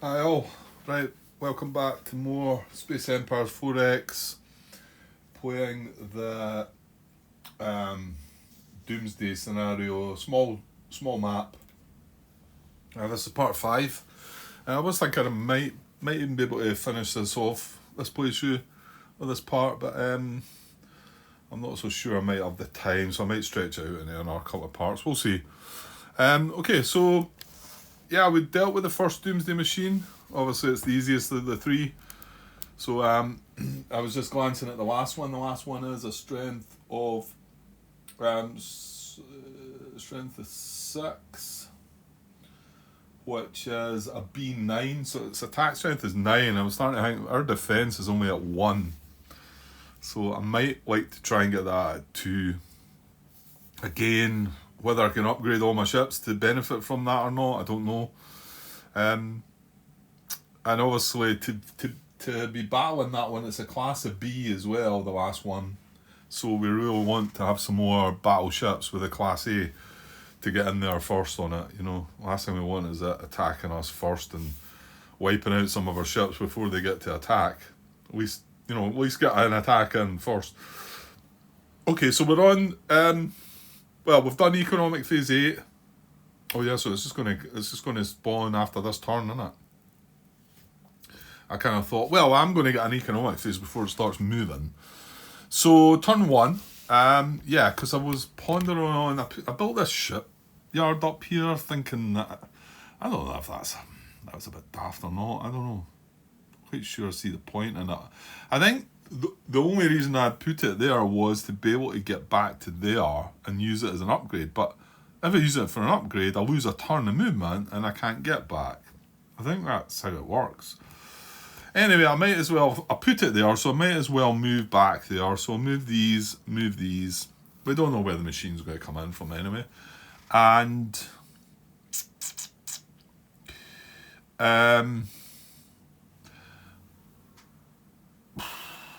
Hi all, right, welcome back to more Space Empires 4X, playing the Doomsday scenario, small map. This is part 5. I was thinking I might even be able to finish this off, this playthrough, or this part, but I'm not so sure I might have the time, so I might stretch it out in another couple of parts, we'll see. Okay, so yeah, we dealt with the first Doomsday machine. Obviously, it's the easiest of the three. So I was just glancing at the last one. The last one is a strength of strength of 6, which is a B9. So its attack strength is 9. I was starting to think our defense is only at 1. So I might like to try and get that at 2. Again, whether I can upgrade all my ships to benefit from that or not, I don't know. And obviously to be battling that one, it's a class of B as well, the last one. So we really want to have some more battleships with a class A to get in there first on it. You know, last thing we want is it attacking us first and wiping out some of our ships before they get to attack. At least get an attack in first. Okay, so we're on. Well, we've done economic phase 8. Oh yeah, so it's just gonna spawn after this turn, isn't it? I kind of thought, well, I'm going to get an economic phase before it starts moving. So turn 1, yeah, because I was pondering on, I built this shipyard up here, thinking that I don't know if that was a bit daft or not. I don't know. Quite sure I see the point in it. I think the only reason I put it there was to be able to get back to there and use it as an upgrade. But if I use it for an upgrade, I lose a turn of movement and I can't get back. I think that's how it works. Anyway, I put it there, so I might as well move back there. So I'll move these. We don't know where the machine's going to come in from anyway. And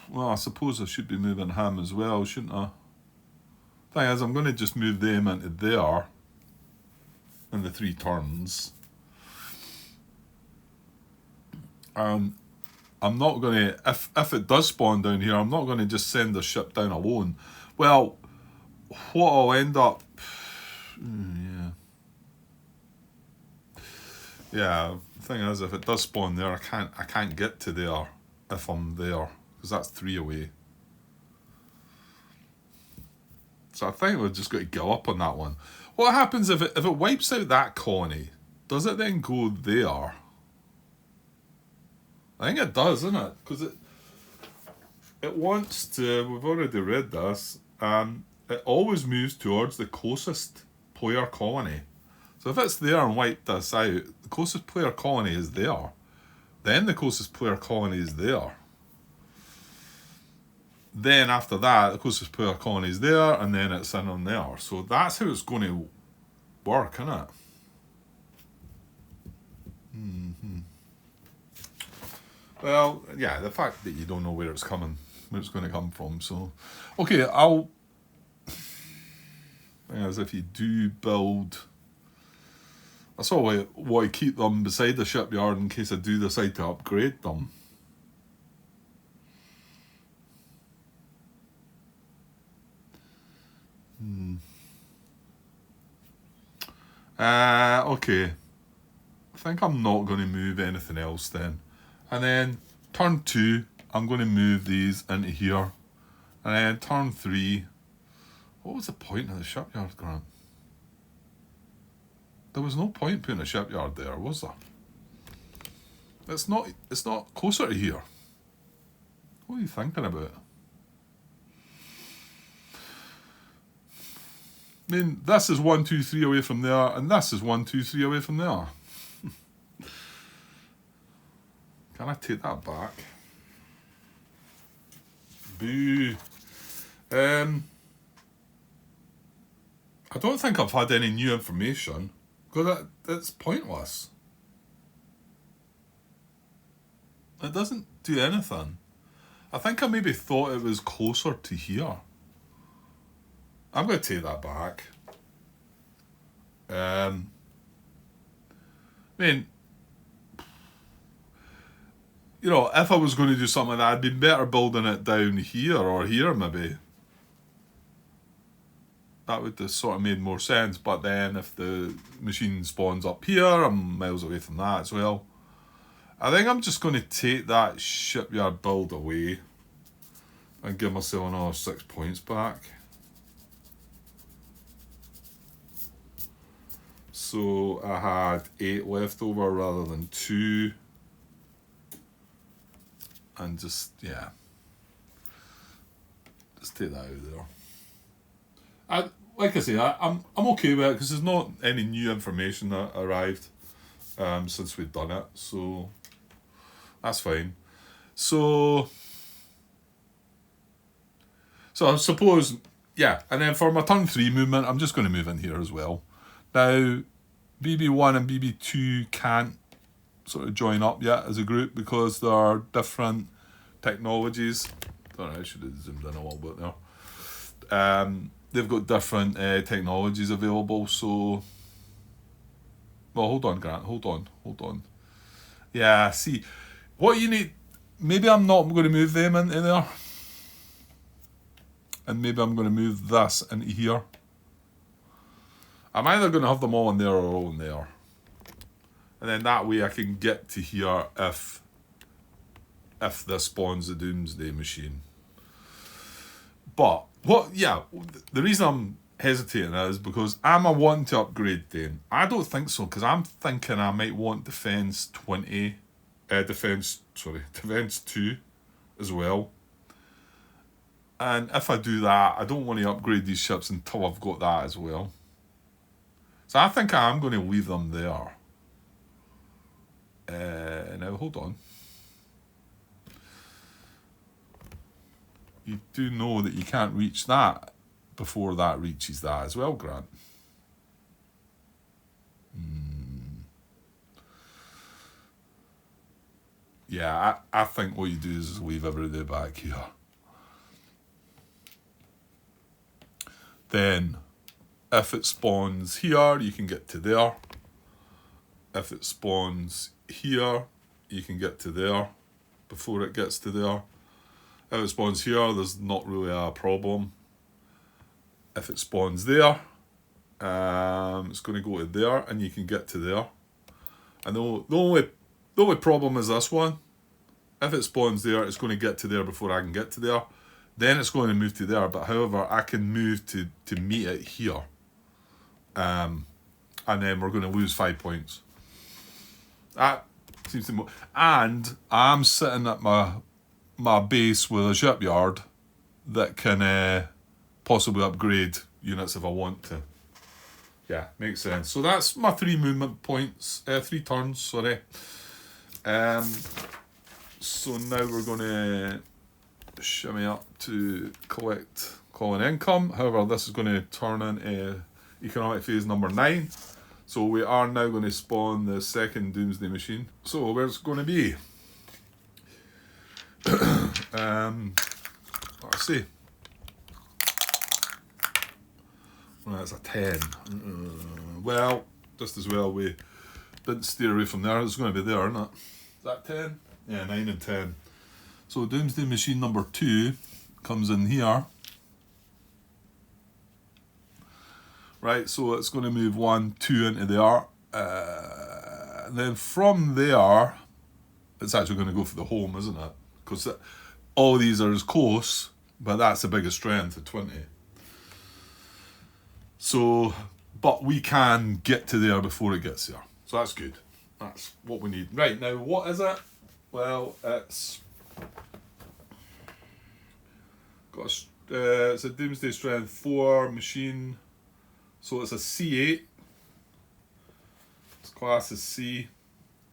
well, I suppose I should be moving him as well, shouldn't I? Thing is, I'm going to just move them into there in the 3 turns. I'm not going to, if it does spawn down here, I'm not going to just send the ship down alone. Well, what I'll end up, yeah. The thing is, if it does spawn there, I can't get to there if I'm there, because that's 3 away. So I think we've just got to go up on that one. What happens if it wipes out that colony? Does it then go there? I think it does, isn't it? Because it wants to. We've already read this. It always moves towards the closest player colony. So if it's there and wiped this out, the closest player colony is there. Then the closest player colony is there. Then after that, the closest player colony is there, and then it's in on there. So that's how it's going to work, isn't it? Well, yeah, the fact that you don't know where it's going to come from. So, okay, as if you do build, I sort of want to keep them beside the shipyard in case I do decide to upgrade them. Okay. I think I'm not going to move anything else then. And then turn 2, I'm going to move these into here. And then turn 3, what was the point of the shipyard, Grant? There was no point putting a shipyard there, was there? It's not closer to here. What are you thinking about? I mean, this is 1, 2, 3 away from there, and this is 1, 2, 3 away from there. Can I take that back? Boo. I don't think I've had any new information, because it's pointless. It doesn't do anything. I think I maybe thought it was closer to here. I'm going to take that back. I mean, you know, if I was going to do something like that, I'd be better building it down here or here maybe. That would have sort of made more sense. But then if the machine spawns up here, I'm miles away from that as well. I think I'm just going to take that shipyard build away and give myself another 6 points back. So I had 8 left over rather than 2. And just, yeah. Just take that out of there. Like I say, I'm okay with it because there's not any new information that arrived since we'd done it. So that's fine. So I suppose, yeah. And then for my turn 3 movement, I'm just going to move in here as well. Now, BB1 and BB2 can't sort of join up yet as a group because there are different technologies. I should have zoomed in a little bit there. They've got different technologies available, so... Well, hold on, Grant, hold on. Yeah, see, what you need... Maybe I'm not going to move them into there. And maybe I'm going to move this into here. I'm either going to have them all in there or all in there. And then that way I can get to here if this spawns the Doomsday machine. But, the reason I'm hesitating is because am I wanting to upgrade then? I don't think so, because I'm thinking I might want Defense 2 as well. And if I do that, I don't want to upgrade these ships until I've got that as well. So I think I am going to leave them there. Now, hold on. You do know that you can't reach that before that reaches that as well, Grant. Yeah, I think what you do is leave everybody back here. Then, if it spawns here, you can get to there. If it spawns here, you can get to there before it gets to there. If it spawns here, there's not really a problem. If it spawns there, it's going to go to there, and you can get to there. And the only problem is this one. If it spawns there, it's going to get to there before I can get to there. Then it's going to move to there. But however, I can move to meet it here. And then we're going to lose 5 points. That seems to be... And I'm sitting at my base with a shipyard that can possibly upgrade units if I want to. Yeah, makes sense. So that's my 3 movement points, 3 turns, sorry. So now we're going to shimmy up to collect calling income. However, this is going to turn into economic phase number 9. So we are now going to spawn the second Doomsday machine. So where's it going to be? Let's see. Well, that's a 10. Well, just as well we didn't steer away from there. It's going to be there, isn't it? Is that 10? Yeah, 9 and 10. So Doomsday machine number 2 comes in here. Right, so it's going to move 1, 2 into there. Then from there, it's actually going to go for the home, isn't it? Because all these are as close, but that's the biggest strength at 20. So, but we can get to there before it gets there. So that's good. That's what we need. Right, now what is it? Well, it's it's a Doomsday Strength 4 machine. So it's a C8. Its class is C.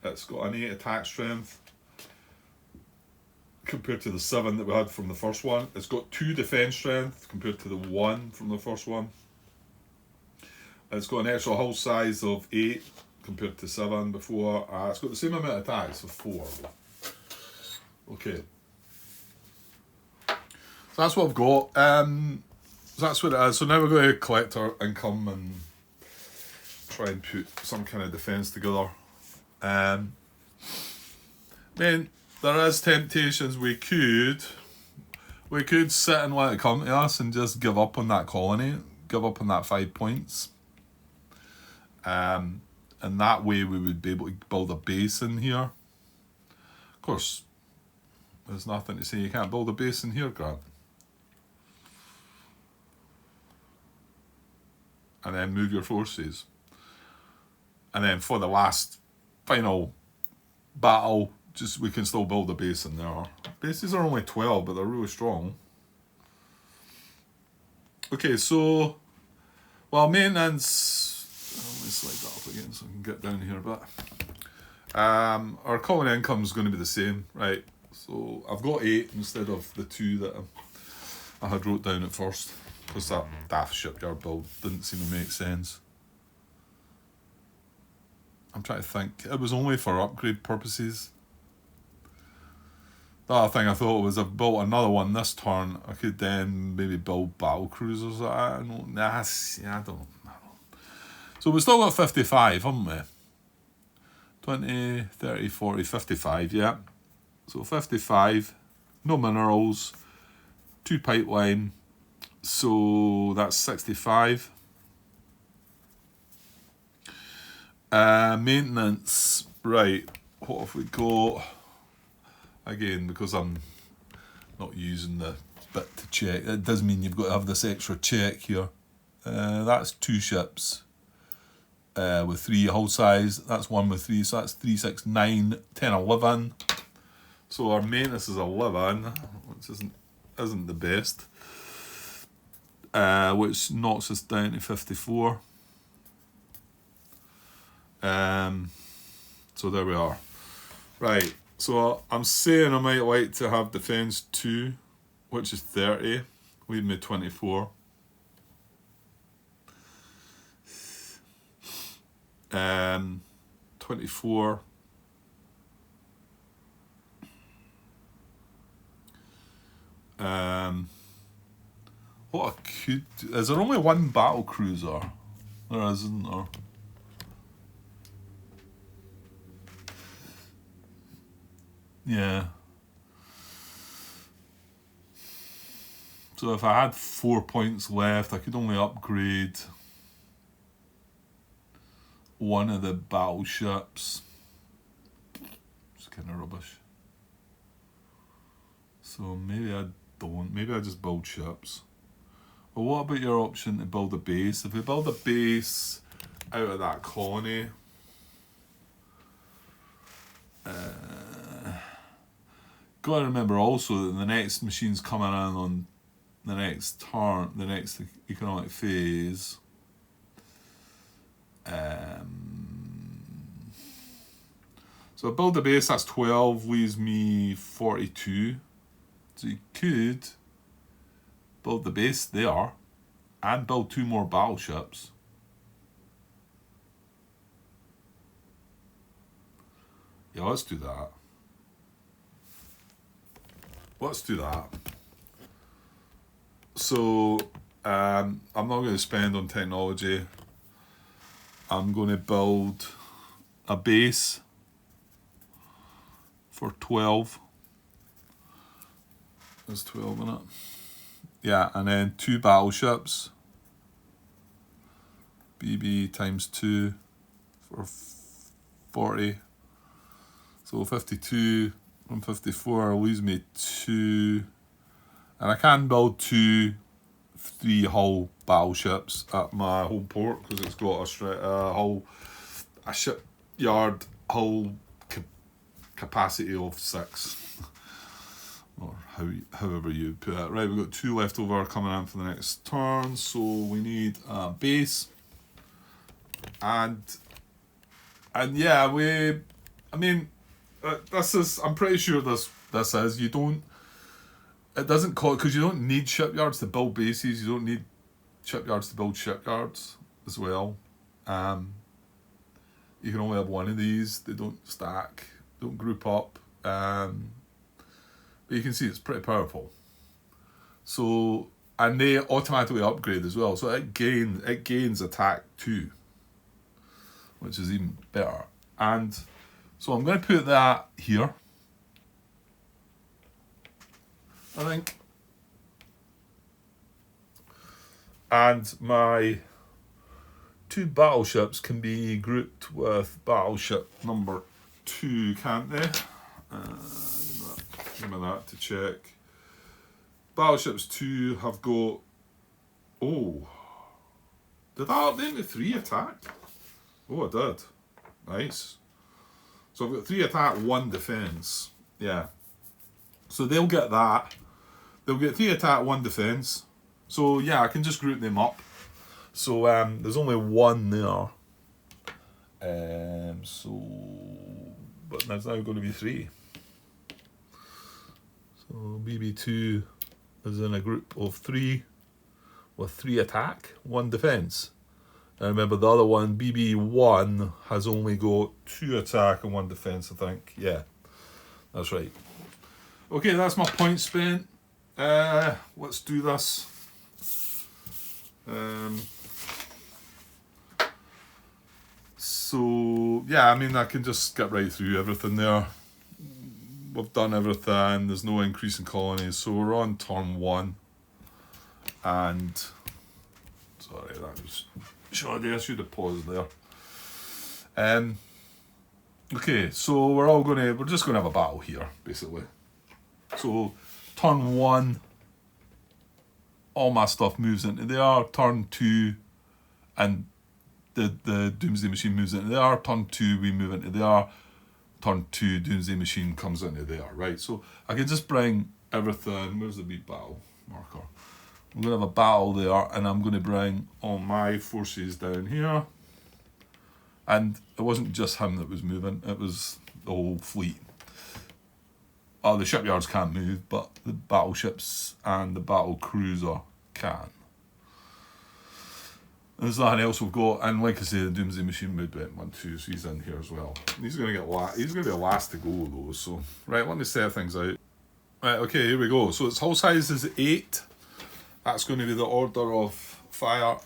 It's got an 8 attack strength compared to the 7 that we had from the first one. It's got 2 defense strength compared to the 1 from the first one. It's got an extra hull size of 8 compared to 7 before. It's got the same amount of attacks of 4. Okay. So that's what I've got. So that's what it is. So now we're going to collect our income and try and put some kind of defence together. Then there is temptations. We could sit and let it come to us and just give up on that colony, give up on that 5 points. And that way we would be able to build a base in here. Of course, there's nothing to say you can't build a base in here, Grant. And then move your forces. And then for the last final battle, just we can still build a base in there. Bases are only 12, but they're really strong. Okay, so, well, maintenance. Let me slide that up again so I can get down here a bit. Our colony income is going to be the same, right? So I've got 8 instead of the 2 that I had wrote down at first, because that daft shipyard build didn't seem to make sense. I'm trying to think. It was only for upgrade purposes. The other thing I thought was if I built another one this turn, I could then maybe build battle cruisers. I don't know. So we've still got 55, haven't we? 20, 30, 40, 55, yeah. So 55, no minerals, 2 pipeline, so that's 65. Maintenance, right, what have we got? Again, because I'm not using the bit to check, it does mean you've got to have this extra check here. That's 2 ships. With 3 hull size, that's 1 with 3, so that's 3, 6, 9, 10, 11. So our maintenance is 11, which isn't the best. Which knocks us down to 54. So there we are. Right, so I'm saying I might like to have defense 2, which is 30, leave me 24. 24. What I could do, is there only 1 battle cruiser? There isn't there? Yeah. So if I had 4 points left, I could only upgrade 1 of the battleships. It's kind of rubbish. So maybe I don't. Maybe I just build ships. Well, what about your option to build a base? If we build a base out of that colony, got to remember also that the next machine's coming in on the next turn, the next economic phase. So I build a base, that's 12, leaves me 42. So you could build the base there and build 2 more battleships. Yeah, let's do that. Let's do that. So I'm not going to spend on technology. I'm going to build a base for 12. There's 12 in it. Yeah, and then 2 battleships. BB times 2 for 40. So 52 from 54 leaves me 2. And I can build 2 3 hull battleships at my home port because it's got a shipyard hull capacity of 6. Or however you put it. Right, we've got 2 left over coming in for the next turn, so we need a base. And yeah, this is, I'm pretty sure this is, it doesn't call, because you don't need shipyards to build bases, you don't need shipyards to build shipyards as well. You can only have 1 of these, they don't stack, don't group up. But you can see it's pretty powerful. So, and they automatically upgrade as well. So it gains attack 2, which is even better. And so I'm going to put that here. I think. And my 2 battleships can be grouped with battleship number 2, can't they? Give me that to check. Battleships 2 have got... Oh. Did that update me 3 attack? Oh, I did. Nice. So I've got 3 attack, 1 defence. Yeah. So they'll get that. They'll get 3 attack, 1 defence. So yeah, I can just group them up. So there's only 1 there. But there's now going to be 3. So BB2 is in a group of 3 with 3 attack, 1 defence. And remember the other one, BB1, has only got 2 attack and 1 defence, I think. Yeah, that's right. Okay, that's my point spent. Let's do this. So yeah, I mean, I can just skip right through everything there. We've done everything. There's no increase in colonies, so we're on turn 1. And sorry, that was shoddy. I should have paused there. Okay, so we're just gonna have a battle here, basically. So turn 1, all my stuff moves into there. Turn 2, and the Doomsday Machine moves into there. Turn 2, we move into there. Turn 2, Doomsday Machine comes into there, right? So I can just bring everything. Where's the wee battle marker? I'm going to have a battle there, and I'm going to bring all my forces down here. And it wasn't just him that was moving, it was the whole fleet. The shipyards can't move, but the battleships and the battle cruiser can. And there's nothing else we've got, and like I say, the Doomsday Machine moved went 1, 2, so he's in here as well. He's going to be the last to go though. So right, let me set things out. Right, okay, here we go. So its hull size is 8. That's going to be the order of fire.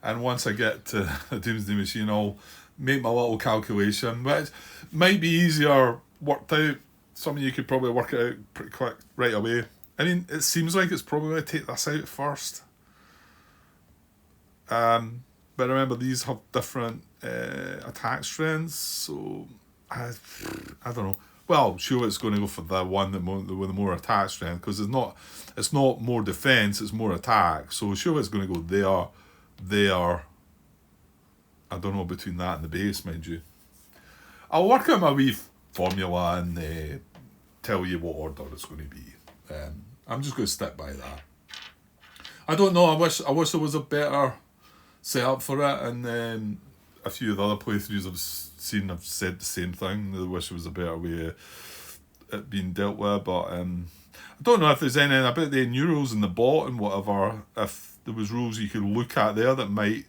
And once I get to the Doomsday Machine, I'll make my little calculation. But it might be easier worked out. Some of you could probably work it out pretty quick right away. I mean, it seems like it's probably going to take this out first. But remember, these have different attack strengths, so I don't know. Well, sure, it's going to go for the one with the more attack strength, because it's not more defense, it's more attack. So sure, it's going to go there. I don't know between that and the base, mind you. I'll work out my wee formula and tell you what order it's going to be. I'm just going to stick by that. I don't know. I wish there was a better setup for it, and a few of the other playthroughs I've said the same thing. I wish there was a better way of it being dealt with, but I don't know if there's any. I bet the new rules in the bot and whatever, if there was rules you could look at there that might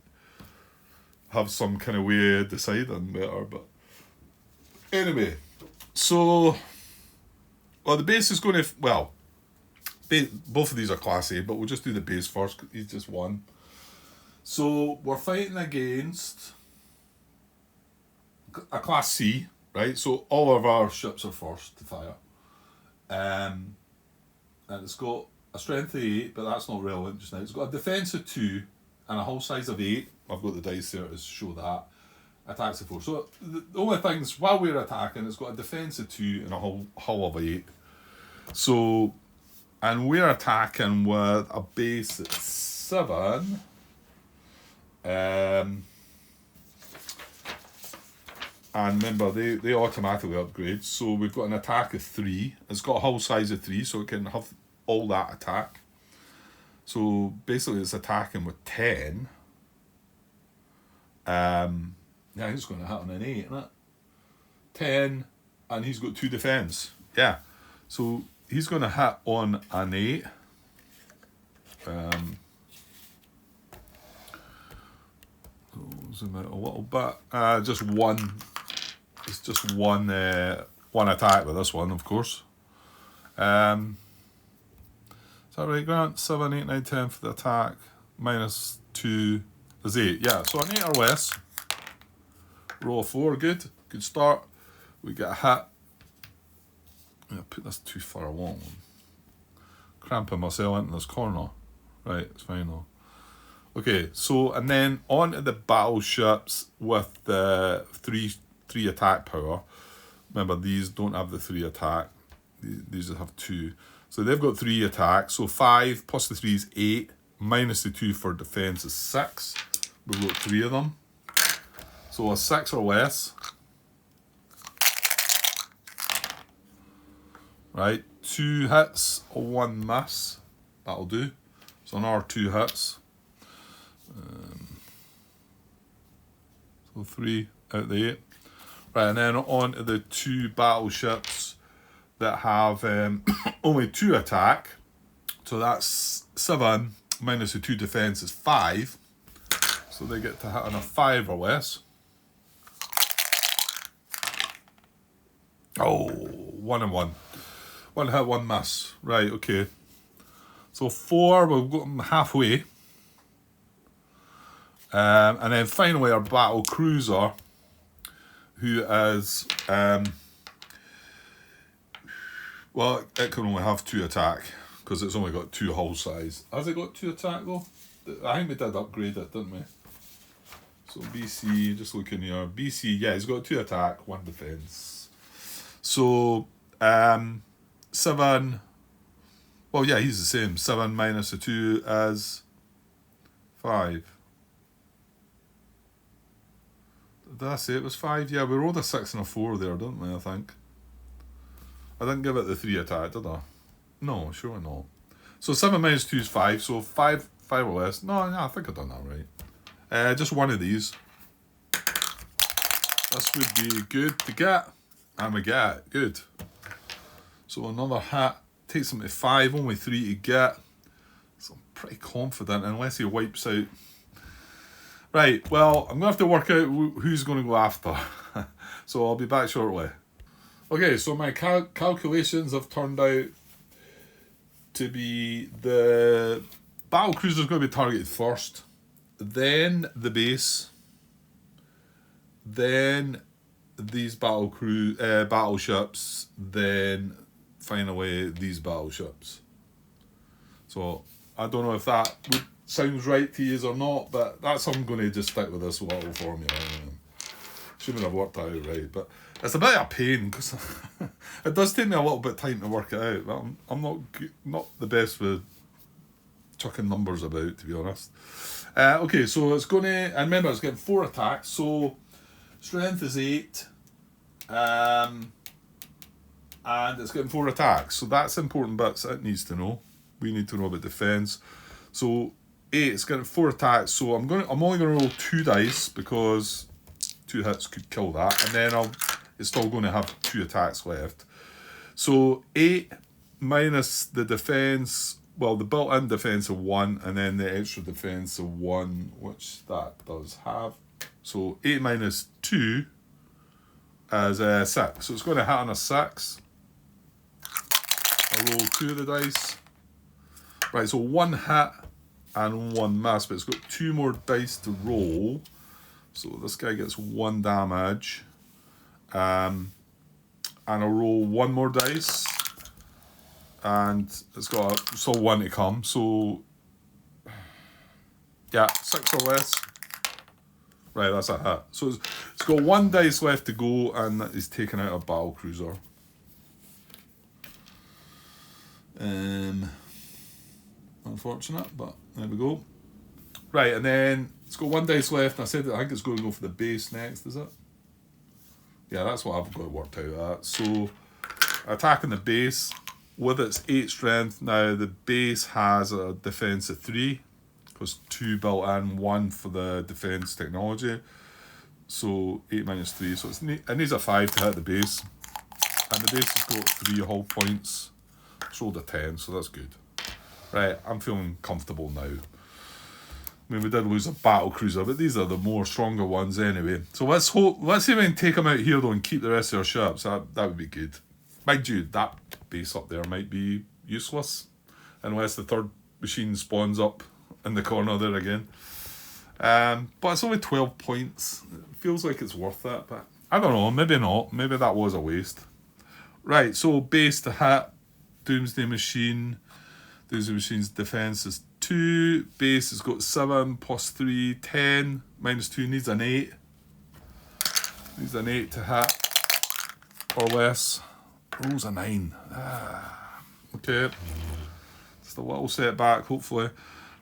have some kind of way of deciding better. But anyway, so the base is going to both of these are class A, but we'll just do the base first. He's just one. So we're fighting against a class C, right? So all of our ships are first to fire. And it's got a strength of 8, but that's not relevant just now. It's got a defence of 2 and a hull size of 8. I've got the dice there to show that. Attacks of 4. So the only thing is, while we're attacking, it's got a defence of 2 and a hull of 8. So, and we're attacking with a base at 7. And remember, they automatically upgrade. So we've got an attack of 3. It's got a hull size of 3, so it can have all that attack. So basically, it's attacking with 10. Yeah, he's going to hit on an 8, isn't it? 10, and he's got 2 defense. Yeah, so he's going to hit on an 8. Zoom out a little bit. Just one. It's just one attack with this one, of course. Is that right, Grant? 7, 8, 9, 10 for the attack. Minus 2 is 8. Yeah, so an 8 or less. Roll of 4, good. Good start. We get a hit. I'm going to put this too far along. cramping myself into this corner. Right, it's fine though. Okay, so and then on to the battleships with the three attack power. Remember, these don't have the 3 attack. These have 2. So they've got 3 attacks. So 5 plus the 3 is 8. Minus the 2 for defense is 6. We've got 3 of them. So a 6 or less. Right, 2 hits or 1 miss. That'll do. So another 2 hits. So 3 out of the 8. Right, and then on to the 2 battleships that have only 2 attack. So that's 7 minus the 2 defense is 5. So they get to hit on a 5 or less. Oh, 1 and 1. 1 hit, 1 miss. Right, okay. So 4, we've got them halfway. And then finally our battle cruiser, who is, well, it can only have 2 attack, because it's only got 2 hull size. Has it got 2 attack though? I think we did upgrade it, didn't we? So BC, just looking here. BC, yeah, he's got 2 attack, 1 defense. So, 7, well, yeah, he's the same. 7 minus the 2 is 5. Did I say it was 5? Yeah, we rolled a 6 and a 4 there, didn't we, I think? I didn't give it the 3 attack, did I? No, sure not. So 7 minus 2 is 5, so 5 or less. No, I think I've done that right. Just one of these. This would be good to get. And we get it. Good. So another hit. Takes him to 5, only 3 to get. So I'm pretty confident, unless he wipes out. Right, well, I'm going to have to work out who's going to go after. So I'll be back shortly. Okay, so my calculations have turned out to be the battle cruiser is going to be targeted first, then the base, then these battleships, then finally these battleships. So I don't know if that sounds right to you or not, but that's how I'm going to just stick with this little formula. Assuming I've worked that out right, but it's a bit of a pain because it does take me a little bit of time to work it out. But I'm not the best with chucking numbers about, to be honest. Okay, so it's going to, and remember it's getting 4 attacks, so strength is 8, and it's getting 4 attacks. So that's important bits it needs to know. We need to know about defense. So 8, it's getting 4 attacks. So I'm only going to roll 2 dice because 2 hits could kill that, and then it's still going to have 2 attacks left. So 8 minus the defense, well, the built-in defense of 1, and then the extra defense of 1, which that does have. So 8 minus 2 is 6. So it's going to hit on a 6. I'll roll 2 of the dice. Right, so 1 hit and 1 miss, but it's got 2 more dice to roll. So this guy gets 1 damage. And I'll roll 1 more dice. And it's got still 1 to come. So, yeah, 6 or less. Right, that's a hit. So it's got 1 dice left to go, and he's taken out a battle cruiser. Unfortunate, but there we go. Right, and then it's got 1 dice left, and I think it's going to go for the base next, is it? Yeah, that's what I've got worked out at. So, attacking the base with its 8 strength. Now, the base has a defense of 3, because 2 built in, 1 for the defense technology. So, 8 minus 3. So, it needs a 5 to hit the base. And the base has got 3 hull points. It's rolled a 10, so that's good. Right, I'm feeling comfortable now. I mean, we did lose a battle cruiser, but these are the more stronger ones anyway. So let's see if we can take them out here though and keep the rest of our ships. That would be good. Mind you, that base up there might be useless unless the 3rd machine spawns up in the corner there again. But it's only 12 points. It feels like it's worth it, but I don't know. Maybe not. Maybe that was a waste. Right, so base to hit, Doomsday machine. Doomsday Machine's defense is 2. Base has got 7 plus 3, 10. Minus 2 needs an 8. Needs an 8 to hit or less. Rolls a 9. Okay. Just a little setback, hopefully.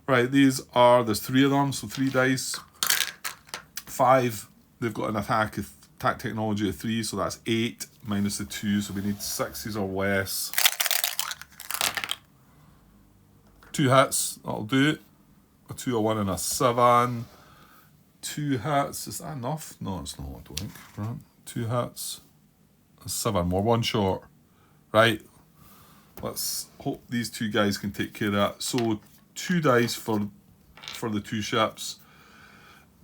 Right, there's 3 of them, so 3 dice. 5, they've got an attack technology of 3, so that's 8 minus the 2, so we need 6s or less. 2 hits, that'll do it. A 2, a 1, and a 7. 2 hits, is that enough? No, it's not, I don't think. Right. 2 hits, a 7, we're 1 short. Right, let's hope these 2 guys can take care of that. So 2 dice for the 2 ships.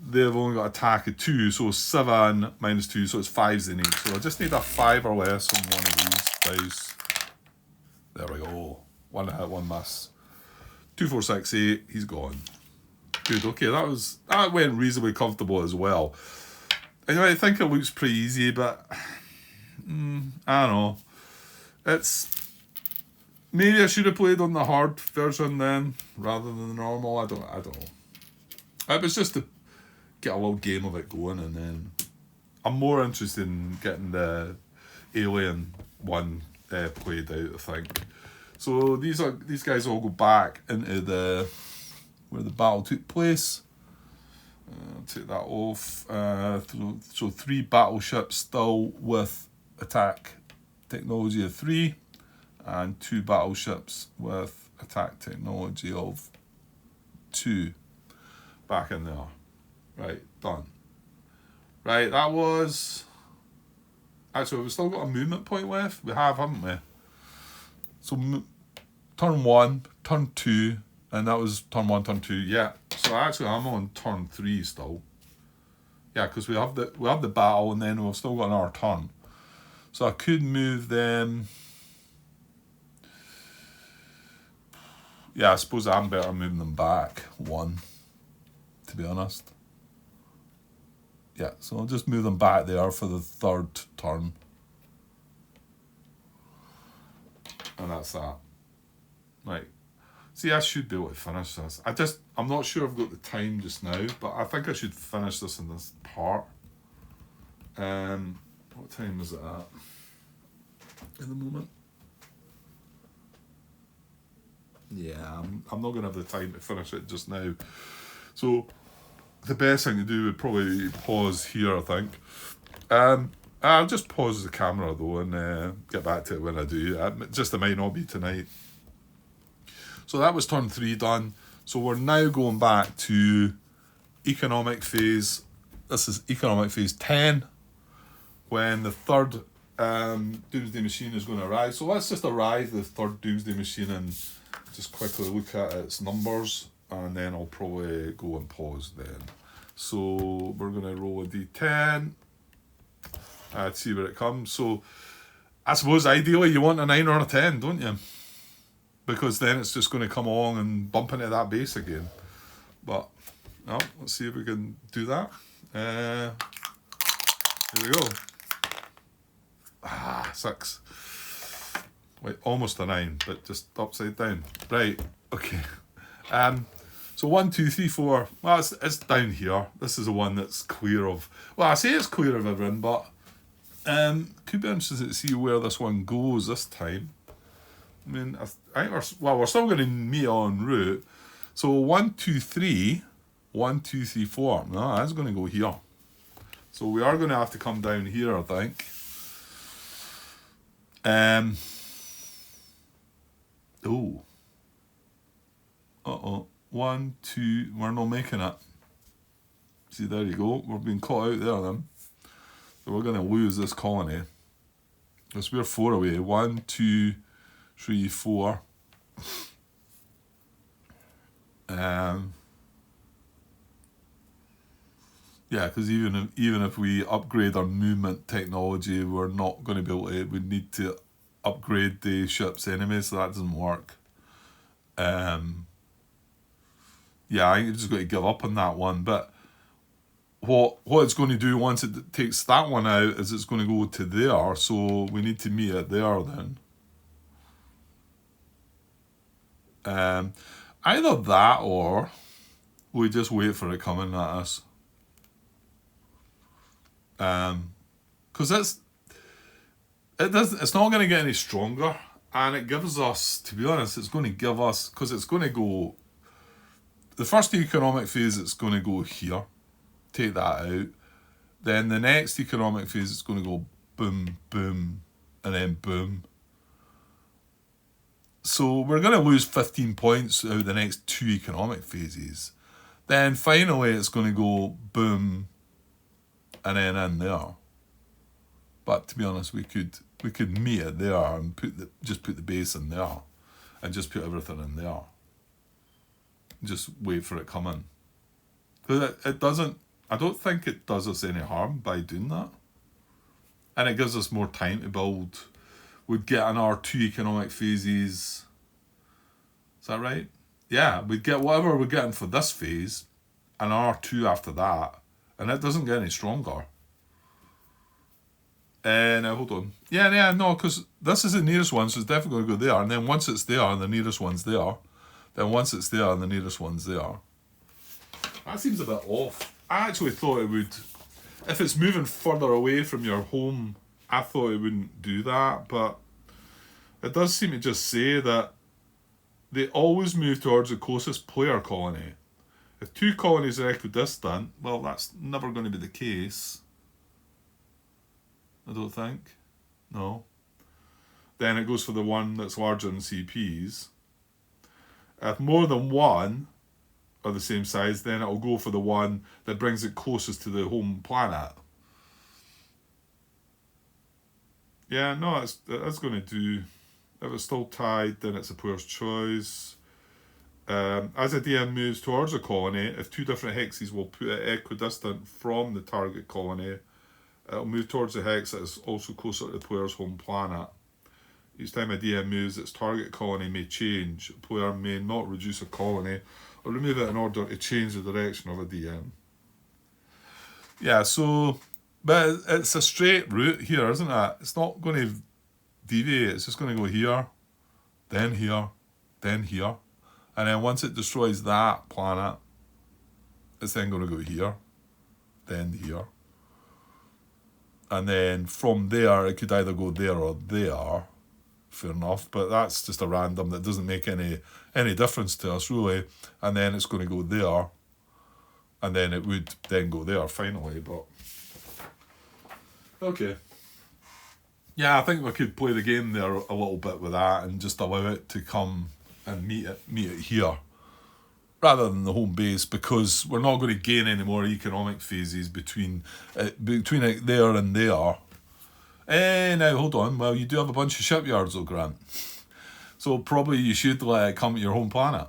They've only got attack of 2, so 7 minus 2, so it's 5s they need. So I just need a 5 or less on one of these dice. There we go. 1 hit, 1 miss. 2, 4, 6, 8. He's gone. Good. Okay, that went reasonably comfortable as well. And I think it looks pretty easy, but I don't know. It's maybe I should have played on the hard version then rather than the normal. I don't know. It was just to get a little game of it going, and then I'm more interested in getting the Alien one played out, I think. So these guys all go back into where the battle took place. Take that off. So 3 battleships still with attack technology of 3, and 2 battleships with attack technology of 2 back in there. Right, done. Right, that was... Actually, we've still got a movement point left. We have, haven't we? So, turn 1, turn 2, and that was turn 1, turn 2. Yeah, so actually I'm on turn 3 still. Yeah, because we have the battle, and then we've still got another turn. So I could move them... Yeah, I suppose I'm better moving them back 1, to be honest. Yeah, so I'll just move them back there for the 3rd turn. And that's that. Right. See, I should be able to finish this. I'm not sure I've got the time just now, but I think I should finish this in this part. What time is it at? In the moment? Yeah, I'm not going to have the time to finish it just now. So the best thing to do would probably pause here, I think. I'll just pause the camera though and get back to it when I do. It might not be tonight. So that was turn 3 done. So we're now going back to economic phase. This is economic phase 10, when the 3rd Doomsday Machine is going to arrive. So let's just arrive the 3rd Doomsday Machine and just quickly look at its numbers, and then I'll probably go and pause then. So we're going to roll a d10 to see where it comes. So I suppose ideally you want a 9 or a 10, don't you? Because then it's just going to come along and bump into that base again. But no, let's see if we can do that. Here we go. 6. Wait, almost a 9, but just upside down. Right, okay. So 1, 2, 3, 4. Well, it's down here. This is the one that's clear of... Well, I say it's clear of everything, but could be interested to see where this one goes this time. I mean, I think we're still going to meet en route. So 1, 2, 3. 1, 2, 3, 4. No, that's going to go here. So we are going to have to come down here, I think. Oh. Uh-oh. 1, 2. We're not making it. See, there you go. We're being caught out there then. So we're going to lose this colony. Because we're 4 away. 1, 2, 3, 4. Yeah, because even if we upgrade our movement technology, we're not going to be able to. We need to upgrade the ships anyway, so that doesn't work. Yeah, I think you've just got to give up on that one. But what it's going to do once it takes that one out is it's going to go to there, so we need to meet it there then. Either that or we just wait for it coming at us. Because it's not going to get any stronger, and it gives us, to be honest, it's going to give us, because it's going to go, the first economic phase, it's going to go here, take that out. Then the next economic phase, it's going to go boom, boom, and then boom. So we're going to lose 15 points out of the next 2 economic phases. Then finally it's going to go boom, and then in there. But to be honest, we could meet it there and just put the base in there, and just put everything in there. Just wait for it coming. Because it doesn't. I don't think it does us any harm by doing that, and it gives us more time to build. We'd get another 2 economic phases. Is that right? Yeah, we'd get whatever we're getting for this phase, another 2 after that, and it doesn't get any stronger. Now hold on. Yeah, no, because this is the nearest one, so it's definitely going to go there. And then once it's there, and the nearest one's there, then once it's there, and the nearest one's there. That seems a bit off. I actually thought it would, if it's moving further away from your home, I thought it wouldn't do that, but it does seem to just say that they always move towards the closest player colony. If 2 colonies are equidistant, well, that's never going to be the case. I don't think. No. Then it goes for the one that's larger than CPs. If more than one are the same size, then it'll go for the one that brings it closest to the home planet. Yeah, no, it's going to do. If it's still tied, then it's a player's choice. As a DM moves towards a colony, if 2 different hexes will put it equidistant from the target colony, it'll move towards the hex that is also closer to the player's home planet. Each time a DM moves, its target colony may change. A player may not reduce a colony or remove it in order to change the direction of a DM. Yeah, so, but it's a straight route here, isn't it? It's not going to deviate. It's just going to go here, then here, then here. And then once it destroys that planet, it's then going to go here, then here. And then from there, it could either go there or there. Fair enough, but that's just a random that doesn't make any difference to us, really. And then it's going to go there. And then it would then go there, finally, but... Okay. Yeah, I think we could play the game there a little bit with that and just allow it to come and meet it here, rather than the home base, because we're not going to gain any more economic phases between it there and there. Now, hold on. Well, you do have a bunch of shipyards, though, Grant. So probably you should let it come to your home planet.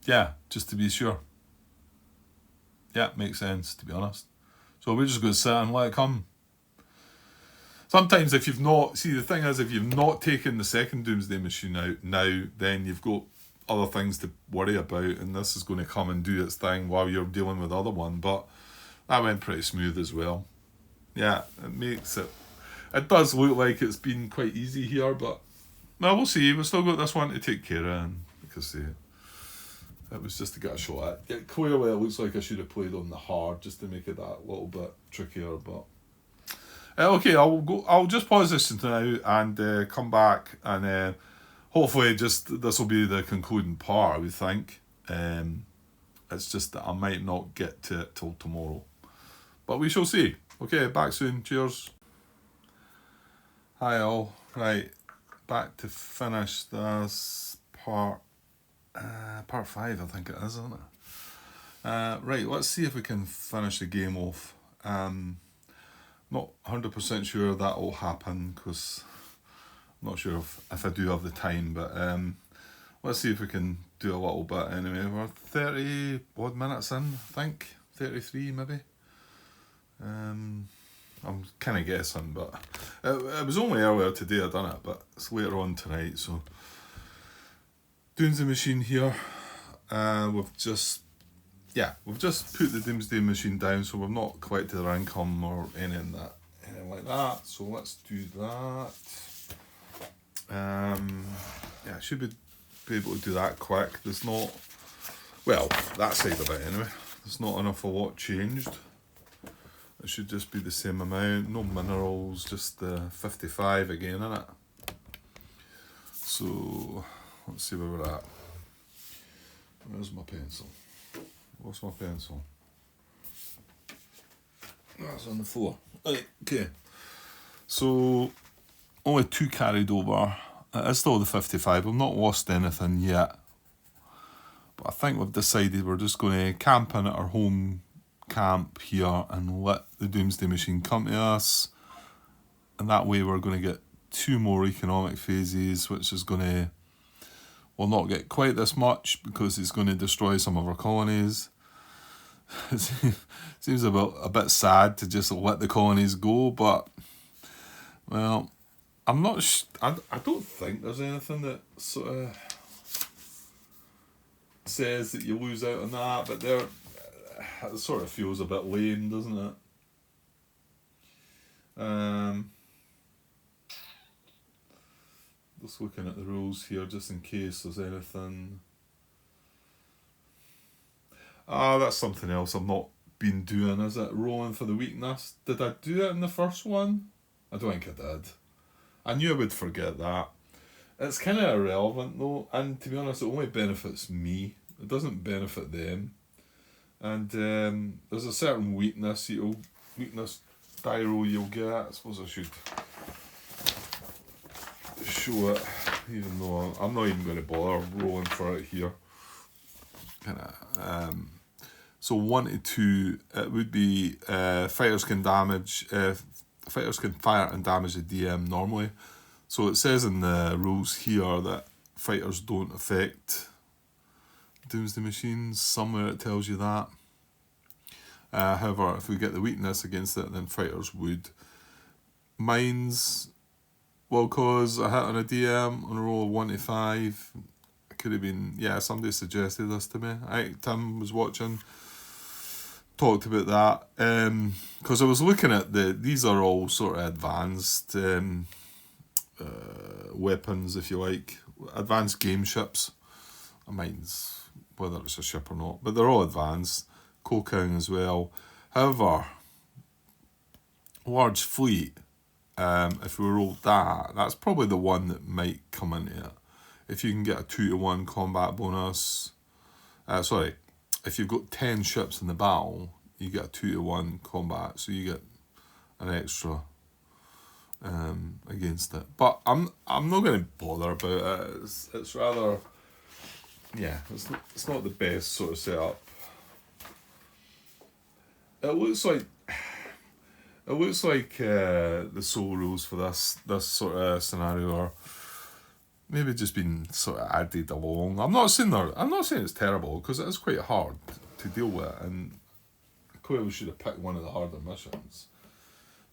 Yeah, just to be sure. Yeah, makes sense, to be honest. So we're just going to sit and let it come. Sometimes if you've not... See, the thing is, if you've not taken the second Doomsday machine out now, then you've got other things to worry about, and this is going to come and do its thing while you're dealing with the other one. But that went pretty smooth as well. Yeah, it makes it... It does look like it's been quite easy here, but... Well, we'll see. We've still got this one to take care of, and like I say, it was just to get a shot at. Yeah, clearly, it looks like I should have played on the hard just to make it that little bit trickier, but... Okay, I'll just pause this now and come back, and hopefully this will be the concluding part, I would think. It's just that I might not get to it till tomorrow, but we shall see. Okay, back soon. Cheers. Hi all. Right, back to finish this part 5, I think it is, isn't it? Right, let's see if we can finish the game off. Not 100% sure that will happen, because I'm not sure if I do have the time, but let's see if we can do a little bit anyway. We're 30 odd minutes in, I think. 33 maybe. I'm kind of guessing, but it was only earlier today I done it, but it's later on tonight, so. Doomsday machine here. We've just put the Doomsday machine down, so we've not collected our income or anything like that. So let's do that. Yeah, it should be be able to do that quick. There's not, well, that side of it anyway. There's not an awful lot changed. It should just be the same amount. No minerals, just the 55 again, innit? So, let's see where we're at. Where's my pencil? What's my pencil? That's on the floor. Right, okay. So, only 2 carried over. It is still the 55. I've not lost anything yet. But I think we've decided we're just going to camp in at our home camp here and let the Doomsday Machine come to us. And that way we're going to get 2 more economic phases, which is going to, will not get quite this much because it's going to destroy some of our colonies. It seems a bit sad to just let the colonies go, but, well, I'm not. I don't think there's anything that sort of says that you lose out on that, but it sort of feels a bit lame, doesn't it? Just looking at the rules here, just in case there's anything. That's something else I've not been doing, is it? Rolling for the weakness. Did I do it in the first one? I don't think I did. I knew I would forget that. It's kind of irrelevant though, and to be honest, it only benefits me. It doesn't benefit them. And there's a certain weakness die roll you'll get. I suppose I should show it, even though I'm not even going to bother rolling for it here. So 1 to 2, it would be fighters can fire and damage the DM normally. So it says in the rules here that fighters don't affect Doomsday Machines. Somewhere it tells you that. However, if we get the weakness against it, then fighters would. Mines will cause a hit on a DM on a roll of 1 to 5. It could have been, yeah, somebody suggested this to me. I think Tim was watching, talked about that. Because I was looking at these are all sort of advanced weapons, if you like. Advanced game ships. I mind whether it's a ship or not, but they're all advanced. Coking as well. However, large fleet, if we rolled that, that's probably the one that might come into it. If you can get a 2 to 1 combat bonus, if you've got 10 ships in the battle, you get a 2 to 1 combat, so you get an extra against it. But I'm not going to bother about it. It's rather, yeah, it's not the best sort of setup. It looks like the soul rules for this sort of scenario are maybe just been sort of added along. I'm not saying it's terrible, because it is quite hard to deal with, and clearly we should have picked one of the harder missions.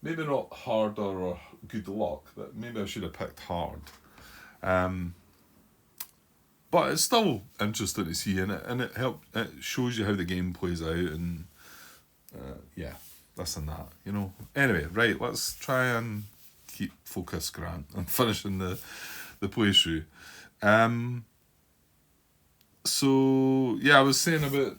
Maybe not harder or good luck, but maybe I should have picked hard. But it's still interesting to see, and it shows you how the game plays out, and yeah, this and that, you know. Anyway, right, let's try and keep focus, Grant, and finishing the playthrough. So yeah, I was saying about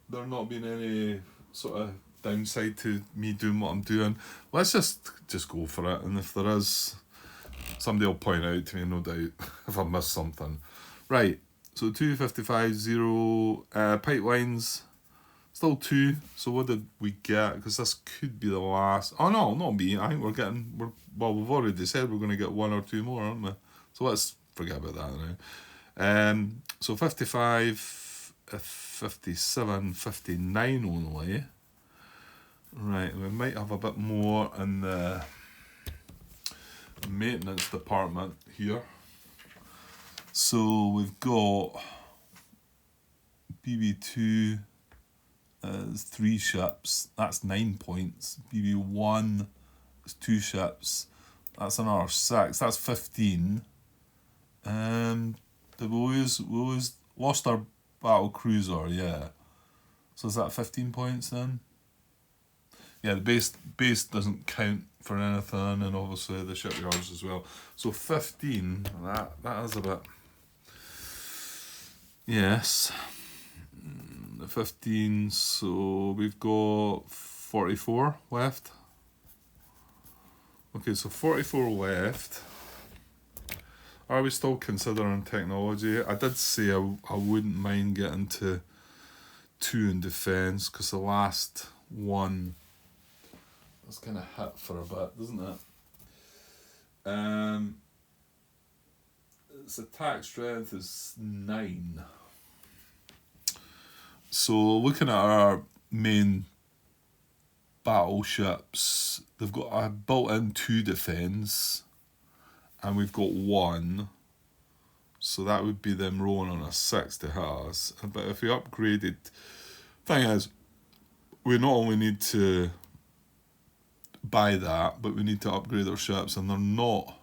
there not being any sort of downside to me doing what I'm doing. Let's just go for it, and if there is, somebody will point out to me, no doubt, if I missed something. Right, so 255, 0 pipelines. Still 2, so what did we get? Because this could be the last. Oh no, not me. I think we've already said we're going to get 1 or 2 more, aren't we? So let's forget about that now. So 55, 57, 59 only. Right, we might have a bit more in the maintenance department here. So we've got BB2 is 3 ships, that's 9 points. BB1 is 2 ships, that's another 6, that's 15. Did we lost our battle cruiser, yeah. So is that 15 points then? Yeah, the base doesn't count for anything, and obviously the shipyards as well. So 15, that is a bit. Yes. 15, so we've got 44 left. Okay, so 44 left. Are we still considering technology? I did say I wouldn't mind getting to 2 in defence, because the last one was kind of hit for a bit, doesn't it? Its attack strength is 9. So looking at our main battleships, they've got a built-in 2 defence, and we've got 1. So that would be them rolling on a 6 to hit us. But if we upgraded, thing is, we not only need to buy that, but we need to upgrade our ships, and they're not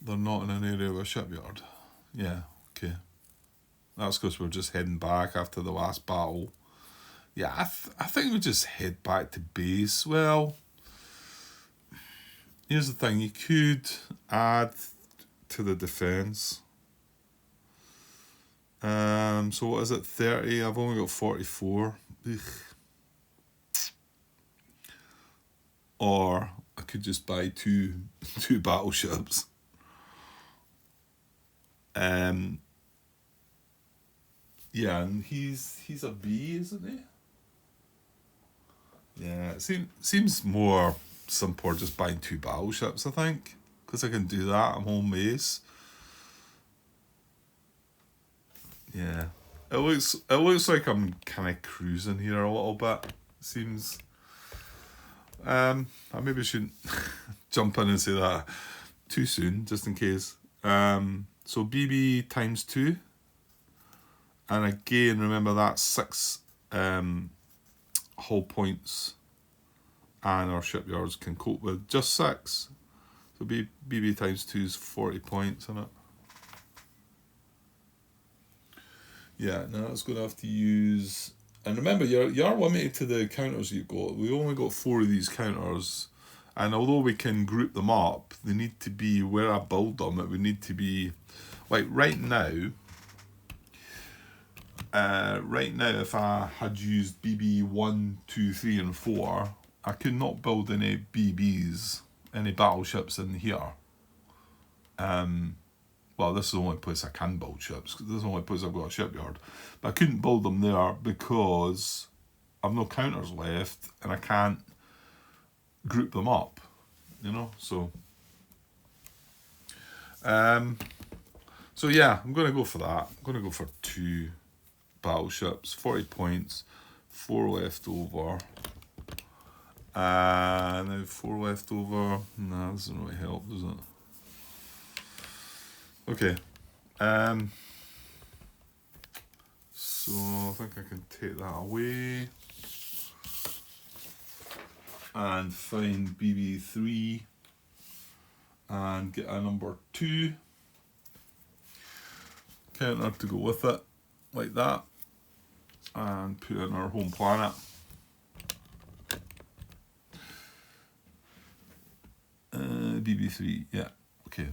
in an area of a shipyard. Yeah, okay. That's because we're just heading back after the last battle. Yeah, I think we just head back to base. Well, here's the thing. You could add to the defence. So what is it, 30? I've only got 44. Ugh. Or I could just buy two battleships. Yeah, and he's a B, isn't he? Yeah, it seems more simple just buying 2 battleships, I think, because I can do that. I'm home base. Yeah, it looks like I'm kind of cruising here a little bit. Seems. I maybe shouldn't jump in and say that too soon, just in case. So BB times 2. And again, remember that's 6 hull points, and our shipyards can cope with just 6. So BB times 2 is 40 points, isn't it? Yeah, now it's going to have to use. And remember, you're limited to the counters you've got. We only got 4 of these counters, and although we can group them up, they need to be where I build them. It would need to be like right now. If I had used BB 1, 2, 3, and 4, I could not build any BBs, any battleships in here. Well, this is the only place I can build ships, because this is the only place I've got a shipyard. But I couldn't build them there because I've no counters left, and I can't group them up, so... So yeah, I'm going to go for that. I'm going to go for 2 battleships, 40 points, 4 left over. Now 4 left over. Nah, this doesn't really help, does it? Okay. So I think I can take that away and find BB3 and get a number 2 counter to go with it, like that, and put in our home planet. BB3, yeah, okay.